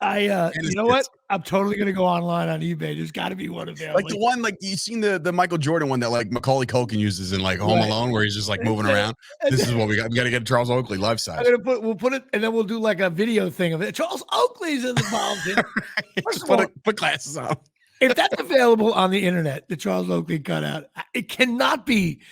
You know what? I'm totally gonna go online on eBay. There's got to be one available. Like the one, like you've seen the Michael Jordan one that like Macaulay Culkin uses in like Home Alone, where he's just like moving around. This is what we got. We got to get Charles Oakley life size. We'll put it, and then we'll do like a video thing of it. Charles Oakley's involved. First of all, put glasses on. If that's available on the internet, the Charles Oakley cutout, it cannot be.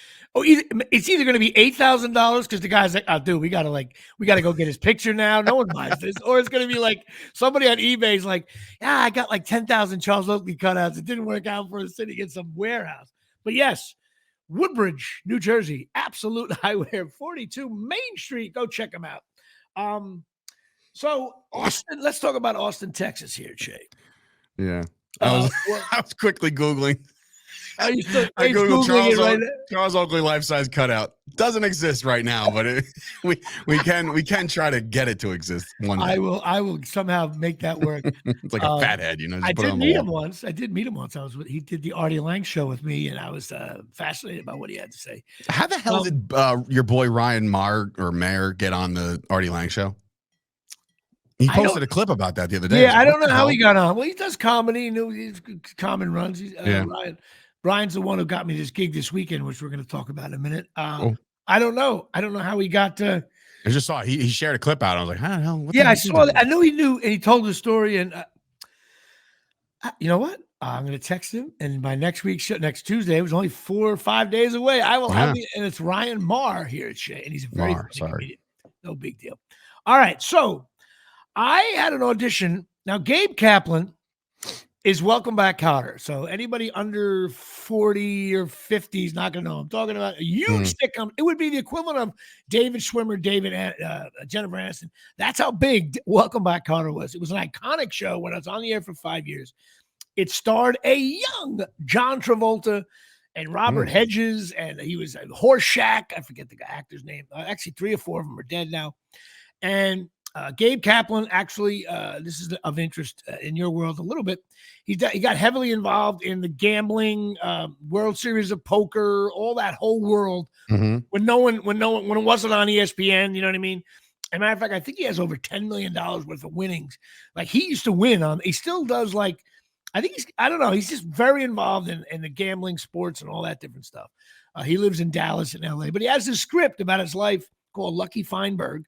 It's either going to be $8,000 because the guy's like, "Oh, dude, we gotta go get his picture now. No one buys this," or it's going to be like somebody on eBay's like, "Yeah, I got like 10,000 Charles Oakley cutouts. It didn't work out for us sitting in some warehouse." But yes, Woodbridge, New Jersey, Absolute Eyewear, 42 Main Street. Go check them out. So Austin, let's talk about Austin, Texas here, Shay. Yeah, I was quickly Googling. I Googled Charles Oakley life size cutout. Doesn't exist right now, but we can try to get it to exist one day. I will somehow make that work. It's like a fat head, I did meet him once. He did the Artie Lang show with me, and I was fascinated by what he had to say. How the hell did your boy Ryan Mayer get on the Artie Lang show? He posted a clip about that the other day. Yeah, I don't know how he got on. Well, he does comedy. He's common runs. Ryan's the one who got me this gig this weekend, which we're going to talk about in a minute. I don't know. I don't know how he got. I just saw he shared a clip out. I was like, how the hell? I saw that. I know he knew, and he told the story. And you know what? I'm going to text him. And by next week's show, next Tuesday, it was only 4 or 5 days away. I will have and it's Ryan Marr here at Shay, and he's a very funny comedian. No big deal. All right, so I had an audition. Now, Gabe Kaplan is Welcome Back Kotter. So anybody under 40 or 50 is not going to know. I'm talking about a huge sitcom. It would be the equivalent of David Schwimmer, Jennifer Aniston. That's how big Welcome Back Kotter was. It was an iconic show when I was on the air for 5 years. It starred a young John Travolta and Robert Hedges, and he was a Horseshack. I forget the actor's name. Actually, 3 or 4 of them are dead now. And Gabe Kaplan, actually, this is of interest in your world a little bit. He got heavily involved in the gambling, World Series of Poker, all that whole world. Mhm. When it wasn't on ESPN, you know what I mean? As a matter of fact, I think he has over $10 million worth of winnings. Like he used to win on, he still does. Like, I don't know. He's just very involved in the gambling, sports, and all that different stuff. He lives in Dallas and LA, but he has this script about his life called Lucky Feinberg,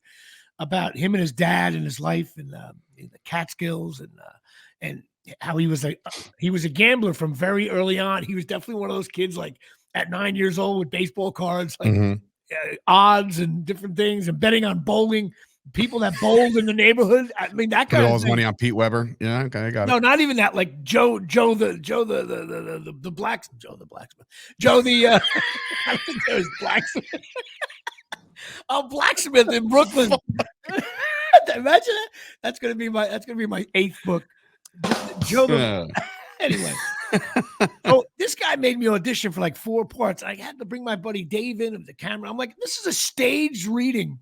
about him and his dad and his life in the Catskills, and how he was a gambler from very early on. He was definitely one of those kids like at 9 years old with baseball cards, like odds and different things, and betting on bowling. People that bowled in the neighborhood. I mean, that Put kind all of his thing. money on Pete Weber. Yeah, okay, I got it. No, not even that. Like Joe the blacksmith. Joe the I think there was blacksmith. A blacksmith in Brooklyn. Imagine that. That's gonna be my 8th book. Joe the anyway. So this guy made me audition for like 4 parts. I had to bring my buddy Dave in with the camera. I'm like, this is a staged reading.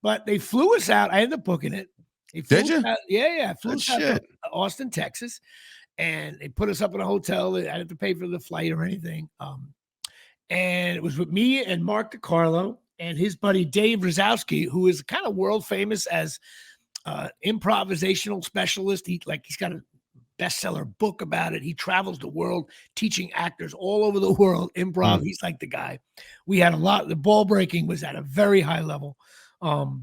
But they flew us out. I ended up booking it. Did you? Yeah. Flew Good us out shit. to Austin, Texas. And they put us up in a hotel. I didn't have to pay for the flight or anything. And it was with me and Mark DiCarlo and his buddy Dave Rosowski, who is kind of world famous as improvisational specialist. He's got a bestseller book about it. He travels the world teaching actors all over the world improv. He's like the guy. We had a lot. The ball breaking was at a very high level. Of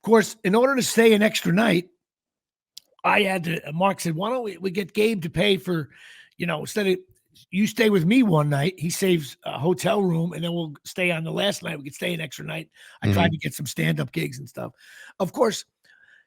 course, in order to stay an extra night, I had to. Mark said, "Why don't we get Gabe to pay for, instead of you stay with me one night, he saves a hotel room, and then we'll stay on the last night. We could stay an extra night." I tried to get some stand-up gigs and stuff. Of course,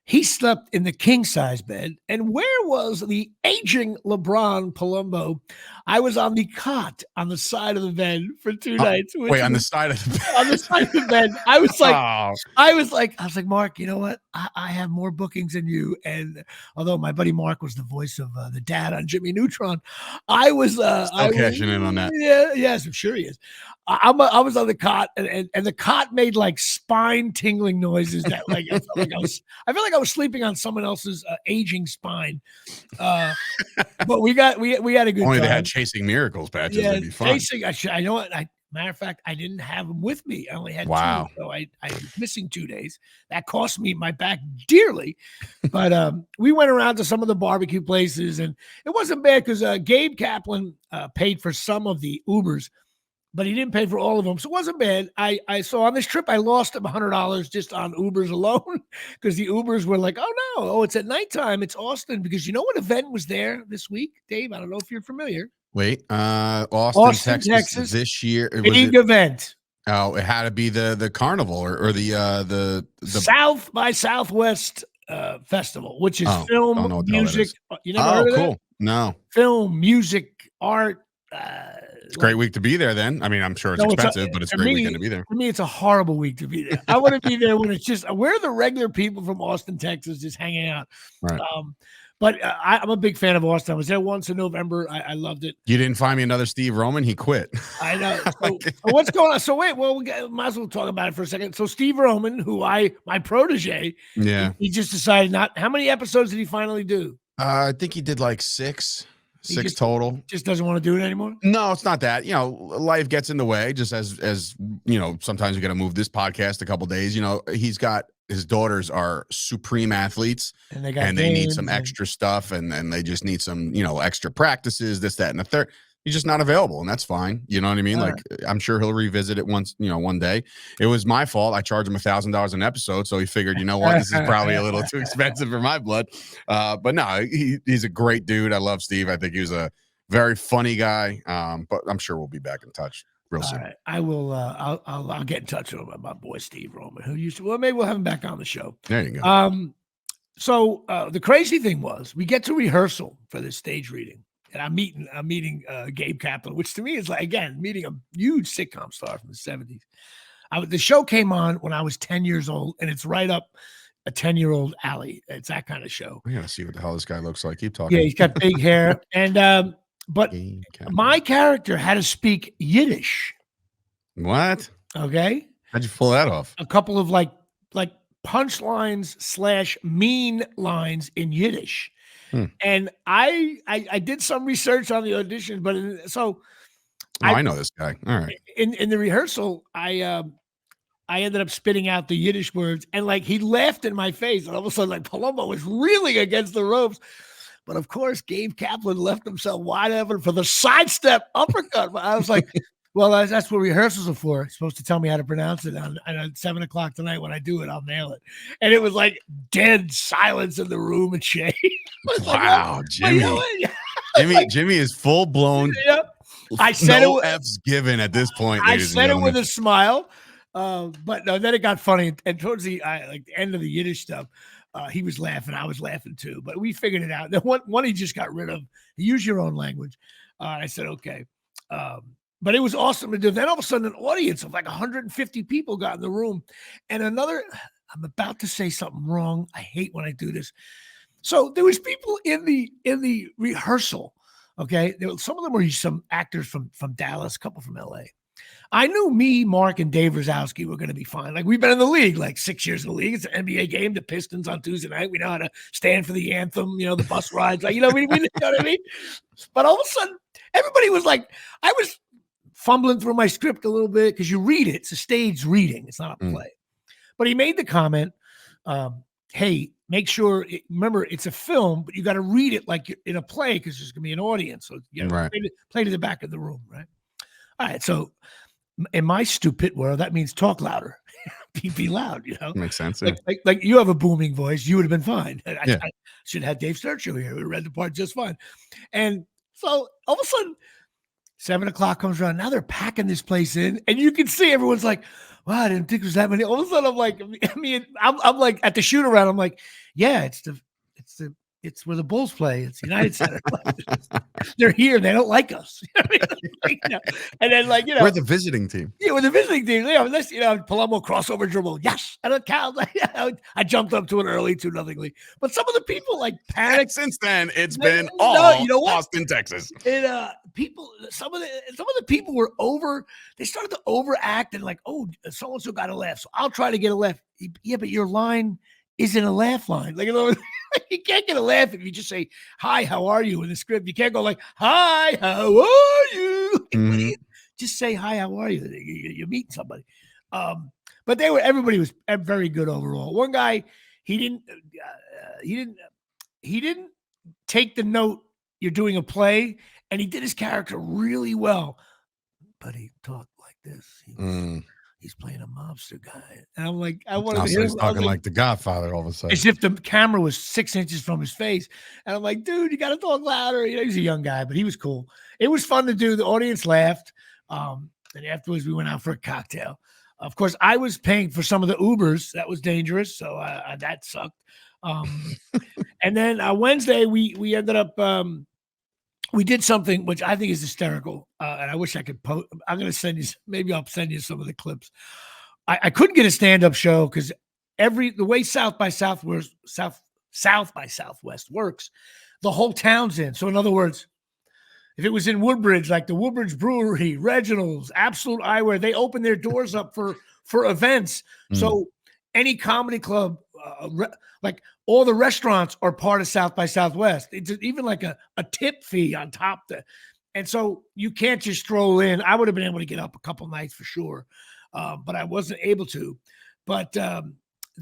he slept in the king-size bed. And where was the aging LeBron Palumbo? I was on the cot on the side of the bed for 2 nights. Wait, on the side of the bed? On the side of the bed. I was like, Mark, you know what? I have more bookings than you. And although my buddy Mark was the voice of the dad on Jimmy Neutron, I was Still cashing in on that. Yeah, yes, I'm sure he is. I was on the cot, and the cot made like spine tingling noises that like I felt like I was sleeping on someone else's aging spine. But we had a good Only time. they had Chasing Miracles patches. Yeah, That'd be fun. I know what. Matter of fact, I didn't have them with me. I only had 2, so I was missing 2 days. That cost me my back dearly. But we went around to some of the barbecue places, and it wasn't bad because Gabe Kaplan paid for some of the Ubers, but he didn't pay for all of them, so it wasn't bad. So on this trip, I lost him $100 just on Ubers alone because the Ubers were like, oh, it's at nighttime. It's Austin, because you know what event was there this week, Dave? I don't know if you're familiar. Wait, Austin, Texas this year. Big event. Oh, it had to be the carnival or the South by Southwest festival, which is film, music. You never heard of cool. that? No. Film, music, art. It's a great week to be there then. I mean, I'm sure it's expensive, but it's a great weekend to be there. For me, it's a horrible week to be there. I want to be there when it's just, we're the regular people from Austin, Texas, just hanging out. Right. But I'm a big fan of Austin. I was there once in November. I loved it. You didn't find me another Steve Roman? He quit. I know. So what's going on? So wait, well, we might as well talk about it for a second. So Steve Roman, my protege, he just decided how many episodes did he finally do? I think he did like 6 total. Just doesn't want to do it anymore? No, it's not that. Life gets in the way, just as sometimes we got to move this podcast a couple days. He's got, his daughters are supreme athletes, and they need some extra stuff, and they just need some, extra practices, this, that, and the third. He's just not available, and that's fine. You know what I mean? Like, I'm sure he'll revisit it once, one day. It was my fault. I charged him $1,000 an episode, so he figured, you know what, this is probably a little too expensive for my blood. But no, he's a great dude. I love Steve. I think he was a very funny guy. But I'm sure we'll be back in touch real soon. Right. I will. I'll get in touch with him, my boy Steve Roman, who used to. Well, maybe we'll have him back on the show. There you go. So the crazy thing was, we get to rehearsal for this stage reading, and I'm meeting Gabe Kaplan, which to me is like, again, meeting a huge sitcom star from the 70s. The show came on when I was 10 years old, and it's right up a 10-year-old alley. It's that kind of show. We gotta see what the hell this guy looks like. Keep talking. Yeah, he's got big hair, and but my character had to speak Yiddish. What? Okay. How'd you pull that off? A couple of like punchlines / mean lines in Yiddish. And I did some research on the audition, but I know this guy. All right. In the rehearsal, I ended up spitting out the Yiddish words, and like he laughed in my face, and all of a sudden, like Palumbo was reeling against the ropes. But of course, Gabe Kaplan left himself wide open for the sidestep uppercut. I was like, well, that's what rehearsals are for. He's supposed to tell me how to pronounce it. And at 7:00 tonight, when I do it, I'll nail it. And it was like dead silence in the room and shade. Wow, Jimmy. Jimmy is full blown. Yeah. I said no F's given at this point. I said it with a smile. But no, then it got funny. And towards the end of the Yiddish stuff, he was laughing. I was laughing too. But we figured it out. The one he just got rid of. Use your own language. I said, okay. But it was awesome to do. Then all of a sudden, an audience of like 150 people got in the room. And I'm about to say something wrong. I hate when I do this. So there was people in the rehearsal. Okay. Some of them were some actors from Dallas, a couple from LA. I knew me, Mark, and Dave Rosowski were going to be fine. Like, we've been in the league, like 6 years in the league. It's an NBA game, the Pistons on Tuesday night. We know how to stand for the anthem, the bus rides. Like, we know what I mean? But all of a sudden, everybody was like, I was fumbling through my script a little bit because you read it. It's a staged reading. It's not a play. But he made the comment, hey, make sure, remember, it's a film, but you got to read it like you're in a play because there's going to be an audience. So you know, play to the back of the room, right? All right, so in my stupid world, that means talk louder. Be loud, Makes sense. Like you have a booming voice, you would have been fine. I should have had Dave Sturcho here. We read the part just fine. And so all of a sudden, 7:00 comes around. Now they're packing this place in, and you can see everyone's like, wow, I didn't think there was that many. All of a sudden, I'm like, I'm like at the shoot around. I'm like, yeah, it's where the Bulls play. It's United Center. They're here. They don't like us. And then we're the visiting team. Yeah, we're the visiting team. Unless Palumbo crossover dribble. Yes, and it counts. I jumped up to it early, 2-0 lead. But some of the people panicked. Since then, it's been Austin, Texas. And some of the people were over. They started to overact and like, oh, so and so got a laugh, so I'll try to get a laugh. Yeah, but your line isn't a laugh line. Like, you can't get a laugh if you just say, hi, how are you in the script. You can't go like, hi, how are you? Mm-hmm. Just say, hi, how are you? You're meeting somebody. But everybody was very good overall. One guy, he didn't take the note, you're doing a play, and he did his character really well. But he talked like this. He's playing a mobster guy. And I'm like, I wanted to hear him. He's talking like the Godfather all of a sudden. As if the camera was 6 inches from his face. And I'm like, dude, you got to talk louder. He's a young guy, but he was cool. It was fun to do. The audience laughed. And afterwards, we went out for a cocktail. Of course, I was paying for some of the Ubers. That was dangerous. So that sucked. And then Wednesday, we ended up, we did something which I think is hysterical, and I wish I could post. I'm going to send you. Maybe I'll send you some of the clips. I couldn't get a stand-up show because the way South by Southwest works, the whole town's in. So in other words, if it was in Woodbridge, like the Woodbridge Brewery, Reginald's, Absolute Eyewear, they open their doors up for events. So any comedy club, like all the restaurants are part of South by Southwest. It's even like a tip fee on top. And so you can't just stroll in. I would have been able to get up a couple nights for sure, but I wasn't able to. But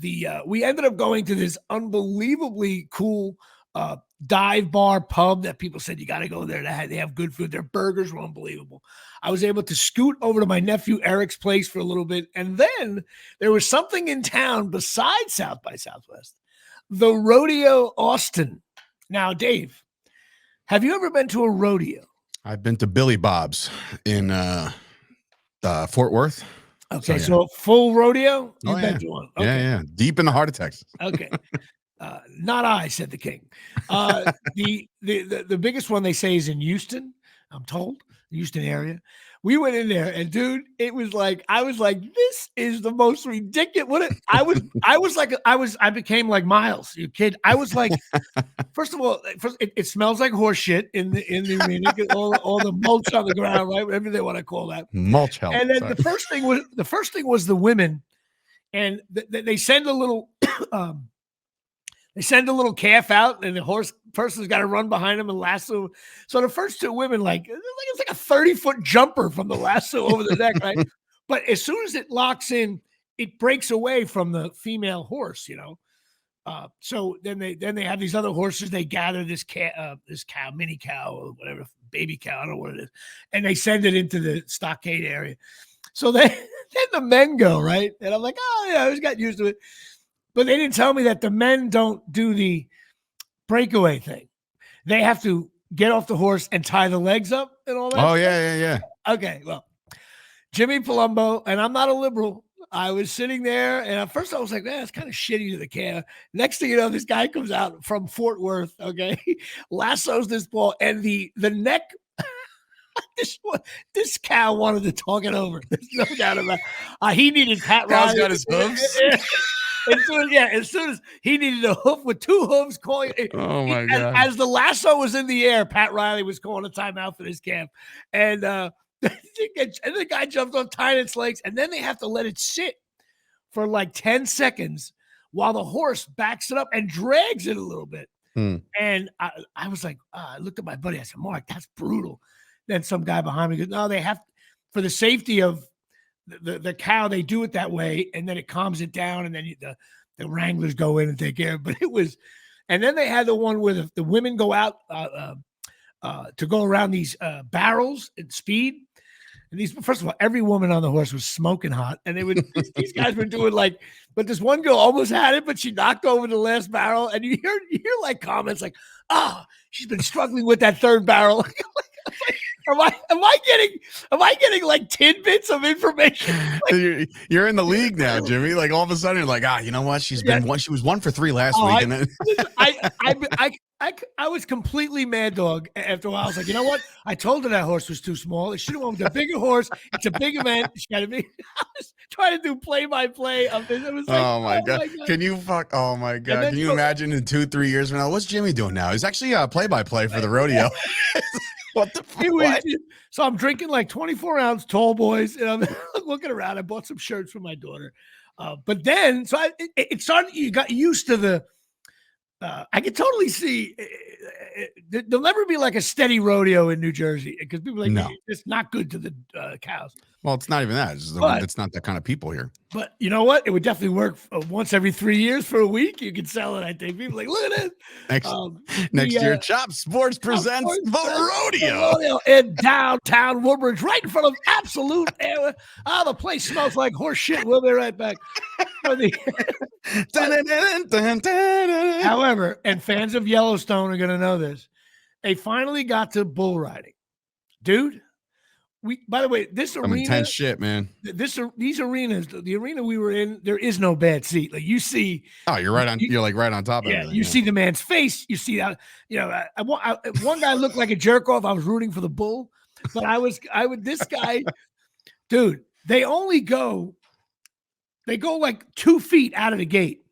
we ended up going to this unbelievably cool dive bar pub that people said you got to go there. They have good food. Their burgers were unbelievable. I was able to scoot over to my nephew Eric's place for a little bit. And then there was something in town besides South by Southwest, the Rodeo Austin. Now, Dave, have you ever been to a rodeo? I've been to Billy Bob's in Fort Worth. Okay, so full rodeo? You've been to one. Okay. Yeah. Deep in the heart of Texas. Okay. Not I, said the king. The biggest one they say is in Houston, I'm told, Houston area. We went in there, and dude, it was like I was like, this is the most ridiculous. I became like Miles, you kid. I was like, first of all, it smells like horse shit in the arena. all the mulch on the ground, right? Whatever they want to call that. Mulch help. And then the first thing was the women. And they send a little um, they send a little calf out, and the horse person's got to run behind him and lasso. So the first two women, it's like a 30-foot jumper from the lasso over the neck, right? But as soon as it locks in, it breaks away from the female horse, So then they have these other horses. They gather this cow, mini cow, or whatever, baby cow, I don't know what it is, and they send it into the stockade area. So then the men go, right, and I'm like, oh yeah, I just got used to it. But they didn't tell me that the men don't do the breakaway thing. They have to get off the horse and tie the legs up and all that. Oh, yeah. Okay, well, Jimmy Palumbo, and I'm not a liberal. I was sitting there, and at first I was like, man, it's kind of shitty to the cow. Next thing you know, this guy comes out from Fort Worth, okay, lassos this ball, and the neck. This cow wanted to talk it over. There's no doubt about it. He needed Pat Riley. Cow's got his hooves. As soon as he needed a hoof with two hooves calling. Oh my God. As the lasso was in the air, Pat Riley was calling a timeout for this camp. And the guy jumped on, tying its legs, and then they have to let it sit for like 10 seconds while the horse backs it up and drags it a little bit. And I was like, I looked at my buddy. I said, Mark, that's brutal. Then some guy behind me goes, no, they have, for the safety of the cow, they do it that way, and then it calms it down, and then the wranglers go in and take care of it. But it was, and then they had the one where the women go out to go around these barrels at speed. And these, first of all, every woman on the horse was smoking hot, and they would these guys were doing like, but this one girl almost had it, but she knocked over the last barrel, and you hear like comments like, she's been struggling with that third barrel. Am I getting like tidbits of information? Like, you're in the league now, Jimmy. Like all of a sudden, you're like, you know what? She was 1 for 3 last week, and then I was completely mad dog after a while. I was like, you know what? I told her that horse was too small. It should have went with a bigger horse. It's a big event. She got to be. I was trying to do play-by-play of this. It was like, oh my God. Can you Oh my God. Can you imagine in 2-3 years from now? What's Jimmy doing now? He's actually play-by-play for the rodeo. What the fuck? So I'm drinking like 24-ounce tall boys, and I'm looking around. I bought some shirts for my daughter. But then, so it started, you got used to the, I could totally see there'll never be like a steady rodeo in New Jersey because people are like, no, it's not good to the cows. Well, it's not even that. It's not that kind of people here. But you know what? It would definitely work once every 3 years for a week. You could sell it, I think. People are like, look at it. Next year, Chop Sports presents the rodeo. In downtown Woodbridge, right in front of absolute air. The place smells like horse shit. We'll be right back. However, and fans of Yellowstone are going to know this, they finally got to bull riding. Dude, by the way, this arena, intense shit, man. These arenas, the arena we were in, there is no bad seat. Like you see, you're right on. You're like right on top of it. You see the man's face. You see that. One guy looked like a jerk off. I was rooting for the bull, but I would. This guy, dude, they go like 2 feet out of the gate,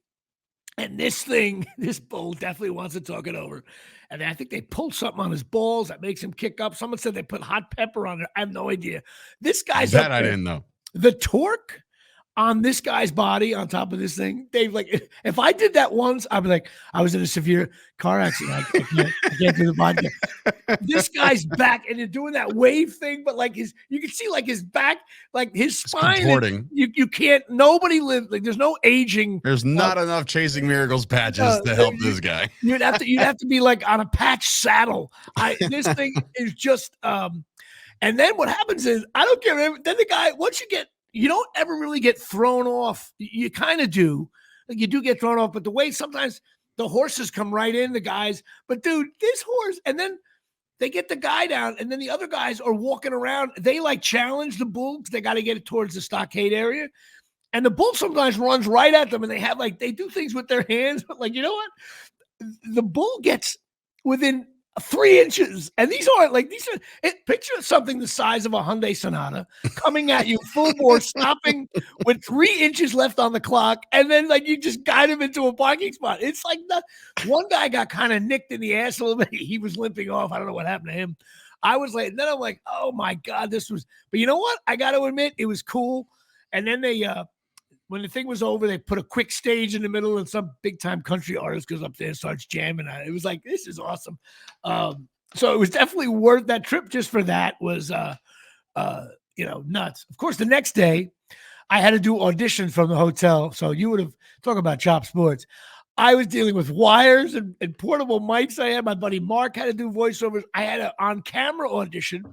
and this bull definitely wants to talk it over. And I think they pulled something on his balls that makes him kick up. Someone said they put hot pepper on it. I have no idea. This guy's that I didn't know. The torque on this guy's body on top of this thing, Dave, like if I did that once, I'd be like, I was in a severe car accident. I can't do the podcast. This guy's back, and they're doing that wave thing, but like you can see like his back, like his spine. Contorting. You can't, nobody lives, like there's no aging. There's not enough Chasing Miracles patches to help this guy. You'd have to be like on a patch saddle. This thing is just, and then what happens is, I don't care. Then the guy, you don't ever really get thrown off. You kind of do. Like you do get thrown off, but the way sometimes the horses come right in, the guys. But dude, this horse, and then they get the guy down, and then the other guys are walking around. They like challenge the bull because they got to get it towards the stockade area. And the bull sometimes runs right at them, and they do things with their hands. But like, you know what? The bull gets within 3 inches, and picture something the size of a Hyundai Sonata coming at you full bore, stopping with 3 inches left on the clock, and then like you just guide him into a parking spot. It's like one guy got kind of nicked in the ass a little bit. He was limping off. I don't know what happened to him. I was like, then I'm like, oh my God, but you know what? I got to admit, it was cool. And then when the thing was over, they put a quick stage in the middle, and some big time country artist goes up there and starts jamming on it. It was like, this is awesome. So it was definitely worth that trip. Just for that was nuts. Of course, the next day I had to do auditions from the hotel. So you would have talked about Chop Sports. I was dealing with wires and portable mics. I had my buddy Mark had to do voiceovers. I had an on-camera audition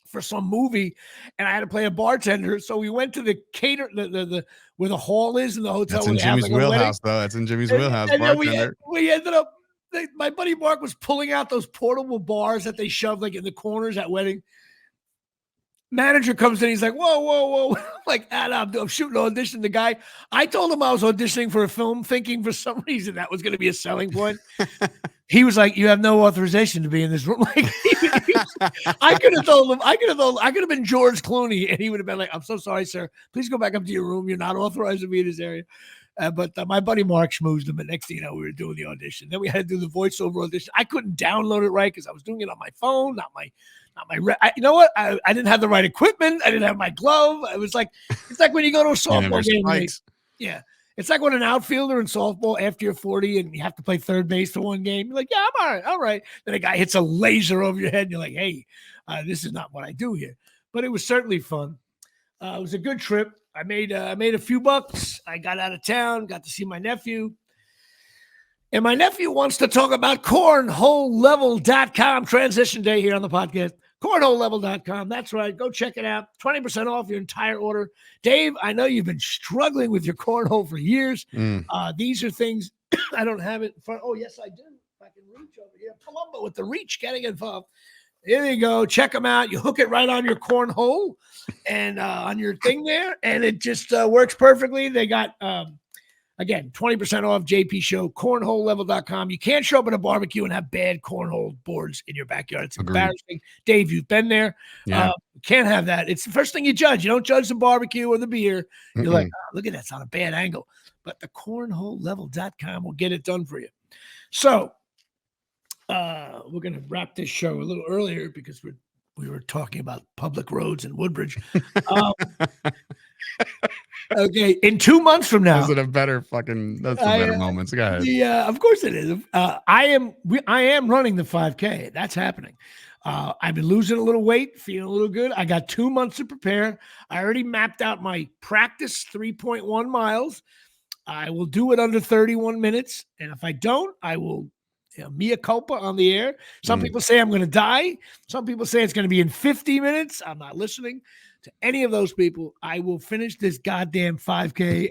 for some movie, and I had to play a bartender. So we went to the the where the hall is in the hotel. That's in Jimmy's wheelhouse, though. That's in Jimmy's wheelhouse. And Bartender. we ended up. My buddy Mark was pulling out those portable bars that they shoved like in the corners at wedding. Manager comes in, he's like, whoa. Like, I'm shooting an audition. The guy, I told him I was auditioning for a film, thinking for some reason that was going to be a selling point. He was like, you have no authorization to be in this room. Like, I could have told him, I could have been George Clooney, and he would have been like, I'm so sorry, sir. Please go back up to your room. You're not authorized to be in this area. But my buddy Mark schmoozed him, and next thing you know, we were doing the audition. Then we had to do the voiceover audition. I couldn't download it right because I was doing it on my phone, you know what? I didn't have the right equipment. I didn't have my glove. It's like when you go to a softball game. Yeah. It's like when an outfielder in softball, after you're 40 and you have to play third base for one game, you're like, yeah, I'm all right. Then a guy hits a laser over your head, and you're like, hey, this is not what I do here. But it was certainly fun. It was a good trip. I made a few bucks. I got out of town, got to see my nephew. And my nephew wants to talk about cornholelevel.com. Transition day here on the podcast. Cornholelevel.com. That's right. Go check it out. 20% off your entire order. Dave, I know you've been struggling with your cornhole for years. These are things I don't have it in front. Oh, yes, I do. If I can reach over here. Palumbo with the reach, getting involved. There you go. Check them out. You hook it right on your cornhole and on your thing there, and it just works perfectly. They got again, 20% off JP Show, cornholelevel.com. You can't show up at a barbecue and have bad cornhole boards in your backyard. It's embarrassing. Dave, you've been there. Yeah. Can't have that. It's the first thing you judge. You don't judge the barbecue or the beer. You're like, oh, look at that. It's on a bad angle. But the cornholelevel.com will get it done for you. So we're going to wrap this show a little earlier because we were talking about public roads in Woodbridge. Okay, in 2 months from now, that's the better moments. Go ahead. Yeah, of course it is. I am running the 5K. That's happening. I've been losing a little weight, feeling a little good. I got 2 months to prepare. I already mapped out my practice 3.1 miles. I will do it under 31 minutes, and if I don't, I will. Mea culpa on the air. Some people say I'm going to die. Some people say it's going to be in 50 minutes. I'm not listening to any of those people. I will finish this goddamn 5K,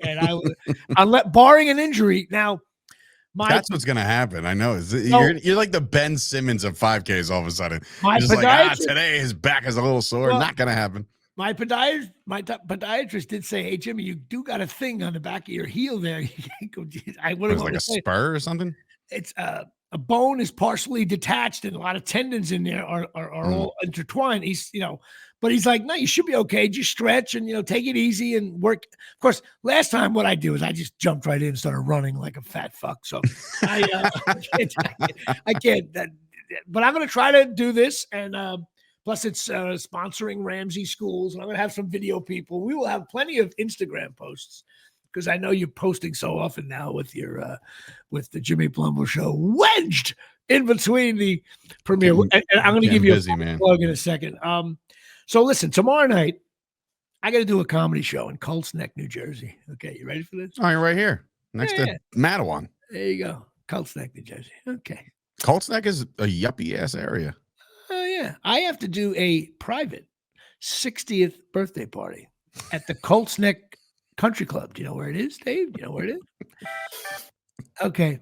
and barring an injury. Now, that's what's going to happen. I know. You're like the Ben Simmons of 5Ks all of a sudden. Today his back is a little sore. Not going to happen. My podiatrist did say, hey, Jimmy, you do got a thing on the back of your heel there. It was like a spur or something? It's a bone is partially detached, and a lot of tendons in there are all intertwined. But he's like, no, you should be okay. Just stretch and, take it easy and work. Of course, last time what I do is I just jumped right in and started running like a fat fuck. So I can't. But I'm going to try to do this. And plus it's sponsoring Ramsey schools. And I'm going to have some video people. We will have plenty of Instagram posts, because I know you're posting so often now with your with the Jimmy Palumbo Show wedged in between the premiere. And I'm going to give you a plug in a second. So listen, tomorrow night I got to do a comedy show in Colts Neck, New Jersey. Okay, you ready for this? Oh, you're right here next to Mattawan. There you go, Colts Neck, New Jersey. Okay, Colts Neck is a yuppie ass area. Oh yeah, I have to do a private 60th birthday party at the Colts Neck Country Club. Do you know where it is, Dave? Do you know where it is? Okay.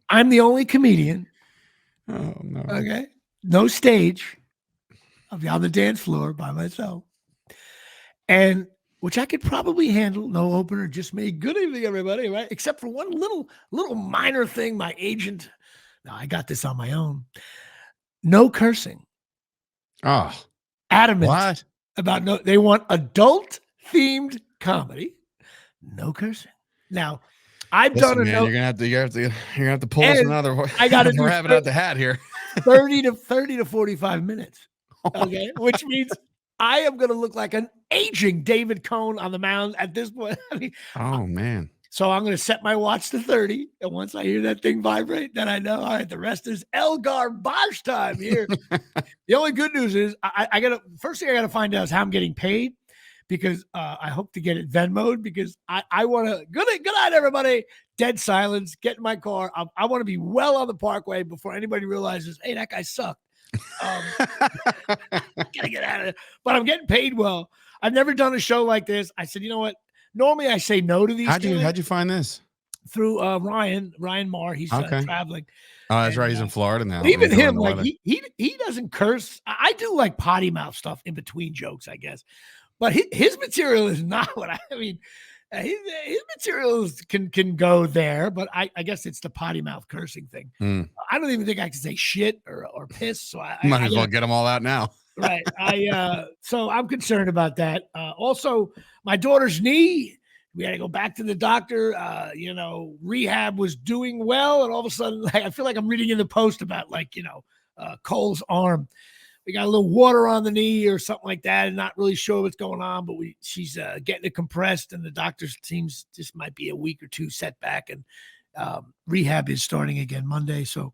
I'm the only comedian. Oh, no. Okay. No stage. I'll be on the dance floor by myself. And which I could probably handle. No opener, just me. Good evening, everybody, right? Except for one little minor thing. My agent, no, I got this on my own. No cursing. Oh. Adamant. What? About they want adult themed comedy, no cursing. Now, I've done enough. You're gonna have to pull us another. I got to do rabbit out the hat here. 30 to 45 minutes. Okay, which means I am going to look like an aging David Cohn on the mound at this point. I mean, Oh man. so I'm going to set my watch to 30. And once I hear that thing vibrate, then I know, all right, the rest is El Garbage time here. The only good news is I got to, first thing I got to find out is how I'm getting paid, because I hope to get it Venmo'd, because I want to, good night, everybody. Dead silence, get in my car. I want to be well on the parkway before anybody realizes, hey, that guy sucked. Gotta get out of it. But I'm getting paid well. I've never done a show like this. I said, you know what? Normally I say no to these. How'd you find this? Through Ryan Marr. He's traveling. Oh, that's right. He's in Florida now. Even him, like he doesn't curse. I do like potty mouth stuff in between jokes, I guess. But his material is not what I mean. His materials can go there, but I guess it's the potty mouth cursing thing. I don't even think I can say shit or piss. So I might as well get them all out now. Right. So I'm concerned about that. Also, my daughter's knee, we had to go back to the doctor. Rehab was doing well, and all of a sudden, I feel like I'm reading in the Post about Cole's arm. We got a little water on the knee or something like that, and not really sure what's going on, but she's getting it compressed, and the doctor seems this might be a week or two setback, and rehab is starting again Monday. So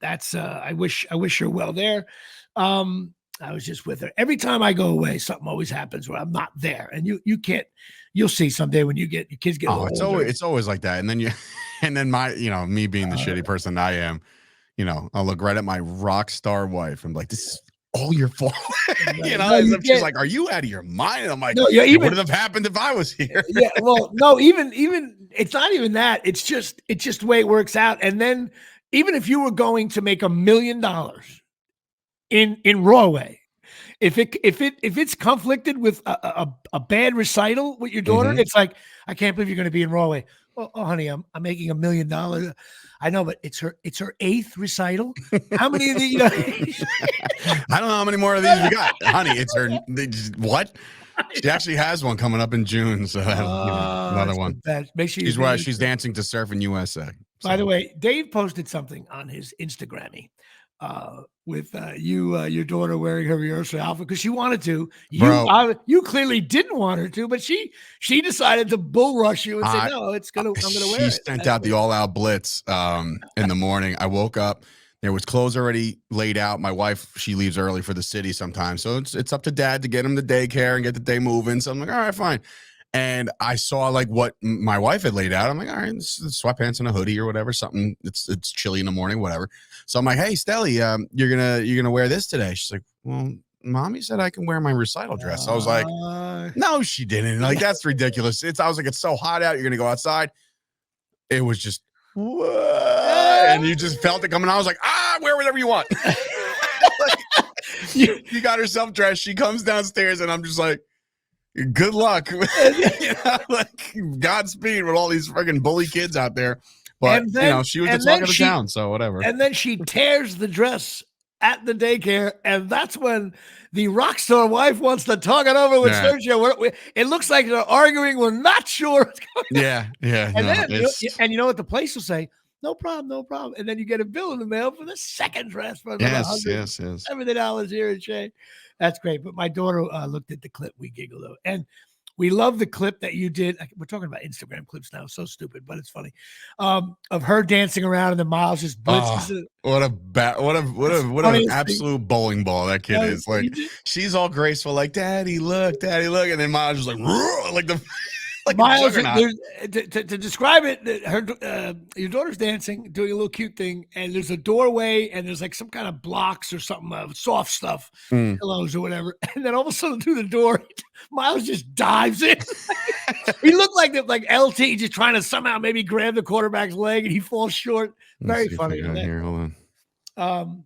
that's I wish her well there. I was just with her. Every time I go away, something always happens where I'm not there, and you'll see someday when your kids get. It's always like that, and then me being the shitty person I am. I'll look right at my rock star wife and be like, this is all your fault. She's like, are you out of your mind? And I'm like, what would have happened if I was here? Yeah. Well, no, even it's not even that. It's just the way it works out. And then even if you were going to make $1 million in Broadway, if it's conflicted with a bad recital with your daughter, it's like, I can't believe you're going to be in Broadway. Oh, honey, I'm making $1 million. I know, but it's her 8th recital. How many of these? I don't know how many more of these we got, honey. It's her. What? She actually has one coming up in June, so another one. Make sure she's dancing to Surf in USA. So. By the way, Dave posted something on his Instagrammy with your daughter wearing her rehearsal outfit because she wanted to. You clearly didn't want her to, but she decided to bull rush you and say, "No, I'm gonna wear it." She sent out the all-out blitz in the morning. I woke up. There was clothes already laid out. My wife, she leaves early for the city sometimes, so it's up to Dad to get him to daycare and get the day moving. So I'm like, all right, fine. And I saw like what my wife had laid out. I'm like, all right, sweatpants and a hoodie or whatever, something. It's chilly in the morning, whatever. So I'm like, hey, Stelly, you're gonna wear this today? She's like, well, Mommy said I can wear my recital dress. So I was like, no, she didn't. Like, that's ridiculous. I was like, it's so hot out. You're gonna go outside. It was just, what? And you just felt it coming. I was like, wear whatever you want. She got herself dressed. She comes downstairs, and I'm just like, good luck. Like Godspeed with all these freaking bully kids out there. But she was the talk of the town, so whatever. And then she tears the dress at the daycare, and that's when the rock star wife wants to talk it over with Sergio. It looks like they're arguing. We're not sure what's going on. Yeah. And you know what the place will say? No problem. And then you get a bill in the mail for the second dress for $70 here in Shea. That's great. But my daughter looked at the clip. We giggled over. And we love the clip that you did. We're talking about Instagram clips now. So stupid, but it's funny. Of her dancing around and the Miles just blitzes. What an absolute bowling ball that kid is. Like, she's all graceful, like, Daddy, look. And then Miles just like the Miles, to describe it, your daughter's dancing, doing a little cute thing, and there's a doorway, and there's like some kind of blocks or something, soft stuff, pillows or whatever. And then all of a sudden, through the door, Miles just dives in. He looked like LT, just trying to somehow maybe grab the quarterback's leg, and he falls short. Very funny. Here, hold on.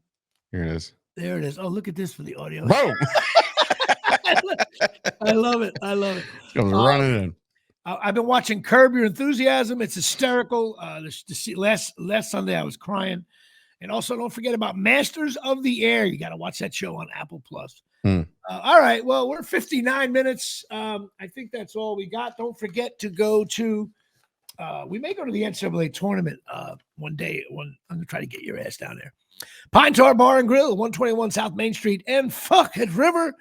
Here it is. There it is. Oh, look at this for the audio. Whoa! I love it. Comes running in. I've been watching Curb Your Enthusiasm. It's hysterical. Last Sunday I was crying. And also don't forget about Masters of the Air. You got to watch that show on Apple Plus. All right. Well, we're 59 minutes. I think that's all we got. Don't forget to go to, we may go to the NCAA tournament one day. I'm going to try to get your ass down there. Pine Tar Bar and Grill, 121 South Main Street, and Forked River,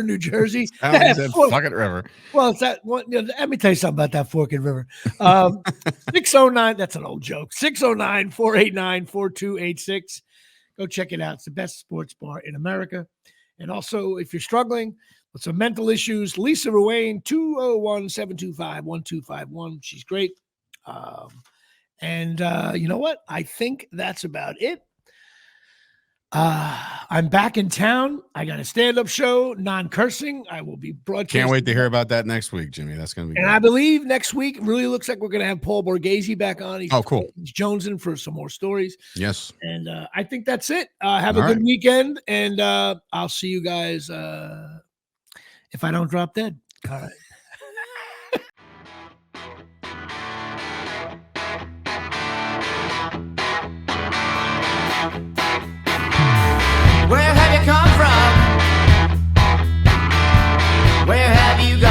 New Jersey. Fuck it, River. Well, it's that one. Let me tell you something about that Forked River. 609, that's an old joke. 609-489-4286. Go check it out. It's the best sports bar in America. And also, if you're struggling with some mental issues, Lisa Ruane, 201-725-1251. She's great. And you know what? I think that's about it. I'm back in town. I got a stand-up show, non-cursing. I will be broadcasting. Can't wait to hear about that next week, Jimmy. That's going to be And great. I believe next week really looks like we're going to have Paul Borghese back on. Cool. He's jonesing for some more stories. Yes. And I think that's it. Have a good weekend, and I'll see you guys if I don't drop dead. All right. Where have you come from? Where have you gone?